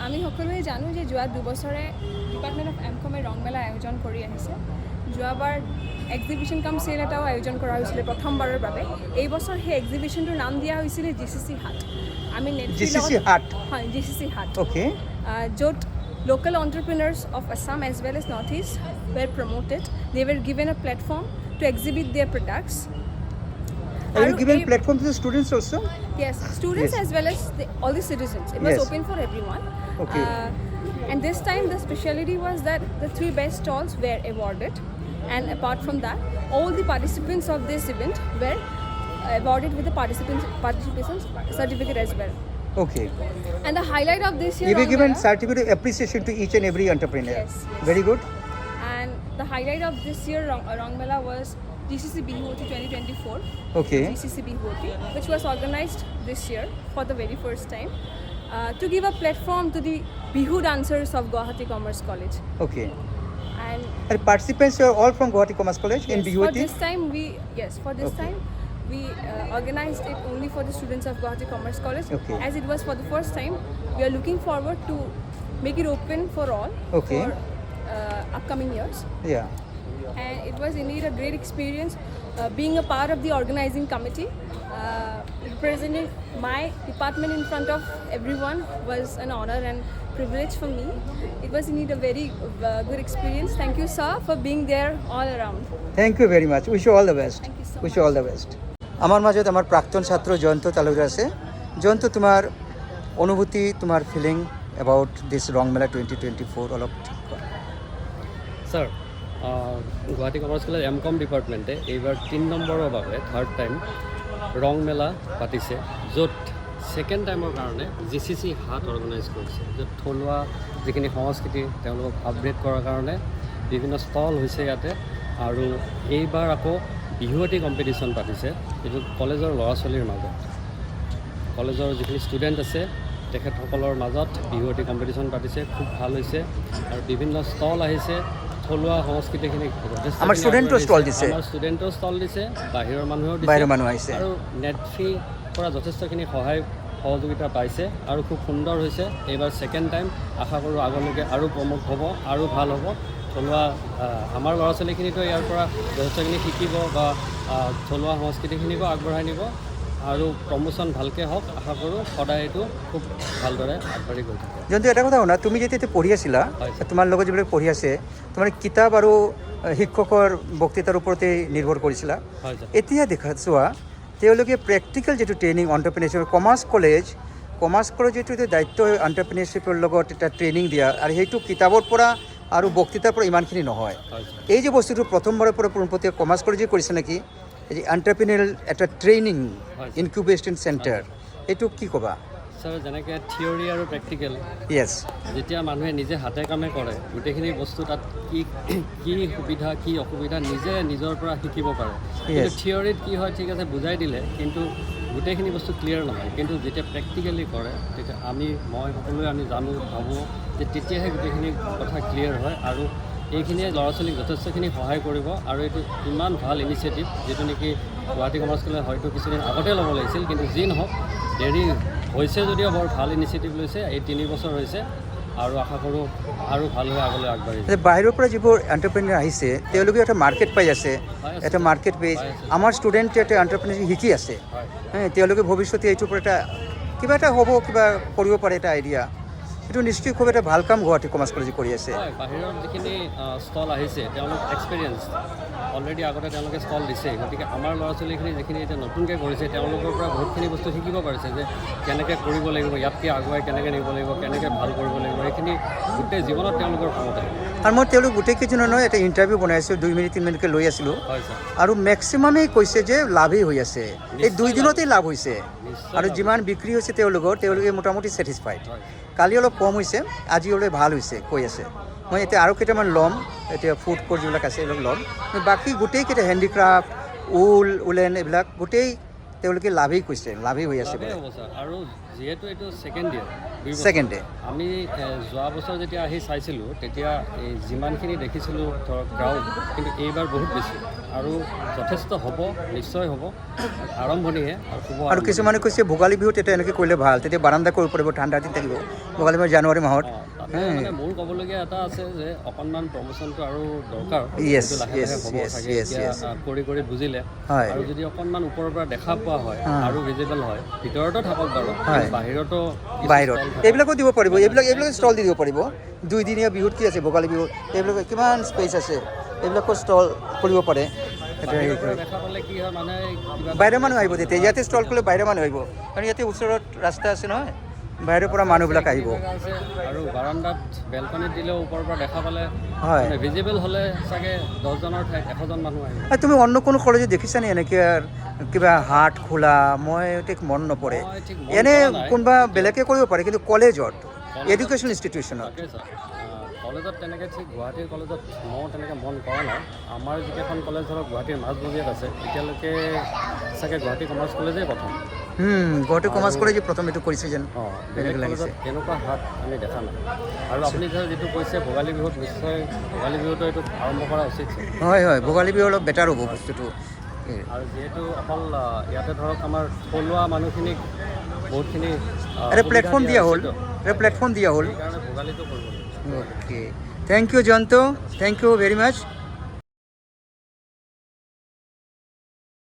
S4: আমি সকলোৱে জানো যে যোৱা 2 বছৰে department of এমকমে ৰং মেলা আয়োজন কৰি আহিছে যোৱাবাৰ এক্সিবিশ্যন কাম চেল এটাও আয়োজন কৰা হৈছিলে প্ৰথমবাৰৰ বাবে এই বছৰ সেই এক্সিবিশ্যনটোৰ নাম দিয়া হৈছিলে জিচিচি হাট আমি
S1: GCC Hut.
S4: হয় জিচিচি হাট
S1: Okay.
S4: য'ত local entrepreneurs of Assam as well as Northeast were promoted. They were given a platform to exhibit their products.
S1: Have you given platform to the students also?
S4: Yes, students
S1: Yes.
S4: as well as all the citizens. It was
S1: Yes.
S4: open for everyone.
S1: Okay.
S4: And this time the speciality was that the 3 best stalls were awarded. And apart from that, all the participants of this event were awarded with the participation certificate as well.
S1: Okay.
S4: And the highlight of this year
S1: You will
S4: Rong
S1: given
S4: Mela-
S1: certificate of appreciation to each and every entrepreneur.
S4: Yes, yes.
S1: Very good.
S4: and the highlight of this year Rong Mela was GCC Bihuoti 2024.
S1: Okay.
S4: GCC Bihuoti, which was organized this year for the very first time to give a platform to the Bihu dancers of Guwahati Commerce College.
S1: Okay.
S4: And
S1: And participants are all from Guwahati Commerce College in
S4: yes, for
S1: BUT?
S4: this time we
S1: Okay.
S4: time we organized it only for the students of Guwahati Commerce College.
S1: Okay.
S4: As it was for the first time, we are looking forward to make it open for all
S1: Okay.
S4: for upcoming years.
S1: Yeah.
S4: And it was indeed a great experience being a part of the organizing committee. Representing my department in front of everyone was an honor and privilege for me. It was indeed a very good experience. Thank you, sir, for being there all around.
S1: Thank you very much. Wish you all the best.
S4: Thank you so
S1: Wish you all the best. আমার মাজত আমার প্রাক্তন ছাত্র জয়ন্ত তালুকদার আছে। জয়ন্ত, তোমার অনুভূতি, তোমার feeling about this রং মেলা 2024 অলপ
S13: স্যার গুৱাহাটী কমাৰ্চ কলেজ এম.কম ডিপাৰ্টমেণ্টে এইবাৰ 3 নম্বৰৰ বাবে থাৰ্ড টাইম ৰং মেলা পাতিছে, য'ত ছেকেণ্ড টাইমৰ কাৰণে GCC হাট অৰ্গেনাইজ কৰিছে, য'ত থলুৱা যিখিনি সংস্কৃতি তেওঁলোকক আপগ্ৰেড কৰাৰ কাৰণে বিভিন্ন ষ্টল হৈছে ইয়াতে। আৰু এইবাৰ আকৌ বিহুৱতী কম্পিটিশ্যন পাতিছে, এইটো কলেজৰ ল'ৰা ছোৱালীৰ মাজত। কলেজৰ যিখিনি ষ্টুডেণ্ট আছে তেখেতসকলৰ মাজত বিহুৱতী কম্পিটিশ্যন পাতিছে, খুব ভাল হৈছে। আৰু বিভিন্ন ষ্টল আহিছে, থলুৱা সংস্কৃতিখিনি
S1: আমাৰ ষ্টুডেণ্টেও ষ্টল দিছে।
S13: আমাৰ ষ্টুডেণ্টেও ষ্টল দিছে, বাহিৰৰ মানুহেও
S1: বাহিৰৰ মানুহ আহিছে।
S13: আৰু নেট ফ্ৰী পৰা যথেষ্টখিনি সহায় সহযোগিতা পাইছে আৰু খুব সুন্দৰ হৈছে। এইবাৰ ছেকেণ্ড টাইম, আশা কৰোঁ আগলৈকে আৰু প্ৰমোট হ'ব আৰু ভাল হ'ব। থলুৱা আমাৰ ল'ৰা ছোৱালীখিনিতো ইয়াৰ পৰা যথেষ্টখিনি শিকিব বা থলুৱা সংস্কৃতিখিনিকো আগবঢ়াই নিব আৰু প্ৰমোশ্যন ভালকৈ হওক, আশা কৰোঁ সদায় এইটো খুব ভালদৰে আগবাঢ়ি গৈ থাকে।
S1: জয়ন্ত, এটা কথা শুনা, তুমি যেতিয়া পঢ়ি আছিলা, তোমাৰ লগত যিবিলাক পঢ়ি আছে, তোমাৰ কিতাপ আৰু শিক্ষকৰ বক্তৃতাৰ ওপৰতেই নিৰ্ভৰ কৰিছিলা।
S13: হয় ছাৰ।
S1: এতিয়া দেখা চোৱা, তেওঁলোকে প্ৰেক্টিকেল যিটো ট্ৰেইনিং এণ্টাৰপ্ৰিনাৰশ্বিপ, কমাৰ্চ কলেজ যিটো দায়িত্ব এণ্টাৰপ্ৰিনাৰশ্বিপৰ লগত এটা ট্ৰেইনিং দিয়া, আৰু সেইটো কিতাপৰ পৰা আৰু বক্তৃতাৰ পৰা ইমানখিনি নহয়। এই যে বস্তুটো প্ৰথমবাৰৰ পৰা পোনপটীয়া কমাৰ্চ কলেজে কৰিছে নেকি, এই যে এণ্টাৰপ্ৰিনাৰ এটা ট্ৰেইনিং ইনকিউবেশ্যন চেণ্টাৰ, এইটো কি ক'বা?
S13: ছাৰ, যেনেকৈ থিয়ৰী আৰু প্ৰেক্টিকেল,
S1: য়েছ,
S13: যেতিয়া মানুহে নিজে হাতে কামে কৰে, গোটেইখিনি বস্তু তাত কি সুবিধা কি অসুবিধা নিজে নিজৰ পৰা শিকিব পাৰে। কিন্তু থিয়ৰীত কি হয়, ঠিক আছে বুজাই দিলে, কিন্তু গোটেইখিনি বস্তু ক্লিয়াৰ নহয়। কিন্তু যেতিয়া প্ৰেক্টিকেলি কৰে, তেতিয়া মই সকলোৱে আমি জানো, ভাবোঁ যে তেতিয়াহে গোটেইখিনি কথা ক্লিয়াৰ হয়। আৰু এইখিনিয়ে ল'ৰা ছোৱালীক যথেষ্টখিনি সহায় কৰিব। আৰু এইটো ইমান ভাল ইনিচিয়েটিভ, যিটো নেকি গুৱাহাটী কমাৰ্চ কলেজে হয়তো কিছুদিন আগতে ল'ব লাগিছিল, কিন্তু যি নহওক দেৰি হৈছে যদিও বৰ ভাল ইনিচিয়েটিভ লৈছে। এই 3 বছৰ হৈছে আৰু আশা কৰোঁ আৰু ভাল হৈ আগলৈ আগবাঢ়িছে।
S1: বাহিৰৰ পৰা যিবোৰ এণ্টাৰপ্ৰিনাৰ আহিছে, তেওঁলোকে এটা মাৰ্কেট পাই আছে, এটা মাৰ্কেট পেজ। আমাৰ ষ্টুডেণ্টে এটা এণ্টাৰপ্ৰিনাৰশ্বিপ শিকি আছে, তেওঁলোকে ভৱিষ্যতে এইটোৰ পৰা এটা কিবা এটা হ'ব, কিবা কৰিব পাৰে, এটা আইডিয়া। এইটো নিশ্চয় খুব এটা ভাল কাম গুৱাহাটী কমাৰ্চ কলেজে কৰি আছে।
S13: হয়, বাহিৰৰ যিখিনি ষ্টল আহিছে তেওঁলোক এক্সপিৰিয়েঞ্চ, অলৰেডি আগতে তেওঁলোকে ষ্টল দিছে। গতিকে আমাৰ ল'ৰা ছোৱালীখিনি যিখিনি এতিয়া নতুনকৈ কৰিছে, তেওঁলোকৰ পৰা বহুতখিনি বস্তু শিকিব পাৰিছে, যে কেনেকৈ কৰিব লাগিব, ইয়াতকৈ আগুৱাই কেনেকৈ নিব লাগিব, কেনেকৈ ভাল কৰিব লাগিব, এইখিনি গোটেই জীৱনত তেওঁলোকৰ কামত আহিব।
S1: আৰু মই তেওঁলোক গোটেইকেইজনৰ নহয় এটা ইণ্টাৰভিউ বনাইছোঁ, 2 মিনিট 3 মিনিটকৈ লৈ আছিলোঁ,
S13: হয় ছাৰ।
S1: আৰু মেক্সিমামেই কৈছে যে লাভেই হৈ আছে, এই 2 দিনতেই লাভ হৈছে। আৰু যিমান বিক্ৰী হৈছে তেওঁলোকে মোটামুটি ছেটিছফাইড। কালি অলপ কম হৈছে, আজি অলপ ভাল হৈছে কৈ আছে। মই এতিয়া আৰু কেইটামান ল'ম, এতিয়া ফুড কোৰ্ট যিবিলাক আছে এইবিলাক ল'ম। বাকী গোটেইকেইটা হেণ্ডিক্ৰাফ্ট, উলেন এইবিলাক গোটেই তেওঁলোকে লাভেই কৈছে, লাভেই হৈ আছে বোলে।
S13: আৰু যিহেতু এইটো ছেকেণ্ড
S1: ছেকেণ্ডে
S13: আমি যোৱা বছৰ যেতিয়া আহি চাইছিলোঁ, তেতিয়া যিমানখিনি দেখিছিলোঁ ধৰক ক্ৰাউড, কিন্তু এইবাৰ বহুত বেছি আৰু যথেষ্ট হ'ব, নিশ্চয় হ'ব, আৰম্ভণিহে
S1: আৰু কিছুমানে কৈছে ভোগালী বিহুত এতিয়া এনেকৈ কৰিলে ভাল, তেতিয়া বাৰান্দা কৰিব পাৰিব, ঠাণ্ডা দিন থাকিব। ভোগালী বিহু জানুৱাৰী মাহত।
S13: মানে মোৰ ক'বলগীয়া এটা আছে যে অকণমান প্ৰমোশ্যনটো আৰু দৰকাৰ, লাহে কৰি বুজিলে। আৰু যদি অকণমান ওপৰৰ পৰা দেখা পোৱা হয় আৰু ভিজিবল হয়, ভিতৰতো থাকক বাৰু, বাহিৰত
S1: এইবিলাকো দিব পাৰিব, এইবিলাক ষ্টল দি দিব পাৰিব। 2 দিনীয়া বিহুত কি আছে, ভোগালী বিহুত এইবিলাক কিমান স্পেচ আছে, এইবিলাকো ষ্টল কৰিব পাৰে। বাহিৰৰ মানুহ আহিব, তেতিয়া ইয়াতে ষ্টল কৰিলে বাহিৰৰ মানুহ আহিব, কাৰণ ইয়াতে ওচৰত ৰাস্তা আছে নহয়, বাহিৰৰ পৰা মানুহবিলাক আহিব।
S13: আছে আৰু বাৰাণ্ডাত বেলকনিত দিলেও ওপৰৰ পৰা দেখা পালে
S1: হয়।
S13: মানে ভিজিবল হ'লে চাগে 10জনৰ ঠাইত 100জন মানুহ আহিব।
S1: আৰু তুমি অন্য কোনো কলেজত দেখিছানে এনেকৈ কিবা হাট খোলা? মই ঠিক মন নপৰে।
S13: মই ঠিক মন
S1: এনে
S13: কৰা নাই।
S1: কোনোবা বেলেগে কৰিব পাৰে, কিন্তু কলেজত এডুকেশ্যন ইনষ্টিটিউশ্যনত
S13: তাকে ছাৰ কলেজত তেনেকৈ ঠিক গুৱাহাটীৰ কলেজত মই তেনেকৈ মন কৰা নাই। আমাৰ যিকেইখন কলেজ ধৰক গুৱাহাটীৰ মাজমজিয়াত আছে এতিয়ালৈকে চাগে গুৱাহাটী কমাৰ্চ কলেজেই প্ৰথম।
S1: গুৱাহাটী কমাৰ্চ কলেজে প্ৰথম এইটো কৰিছে যেন
S13: বেলেগ
S1: এনেকৈ লাগিছে।
S13: কলেজত এনেকুৱা হাত আমি দেখা নাই। আৰু আপুনি ধৰক যিটো কৈছে ভোগালী বিহুত নিশ্চয় ভোগালী বিহুতো এইটো আৰম্ভ কৰা উচিত।
S1: হয় হয়, ভোগালী বিহু অলপ বেটাৰ হ'ব বস্তুটো।
S13: আৰু যিহেতু অকল ইয়াতে ধৰক আমাৰ থলুৱা মানুহখিনিক বহুতখিনি
S1: এটা প্লেটফৰ্ম দিয়া হ'ল, সেইকাৰণে
S13: ভোগালীটো কৰিব লাগিব।
S1: Okay, thank you Jayanta, thank you very much.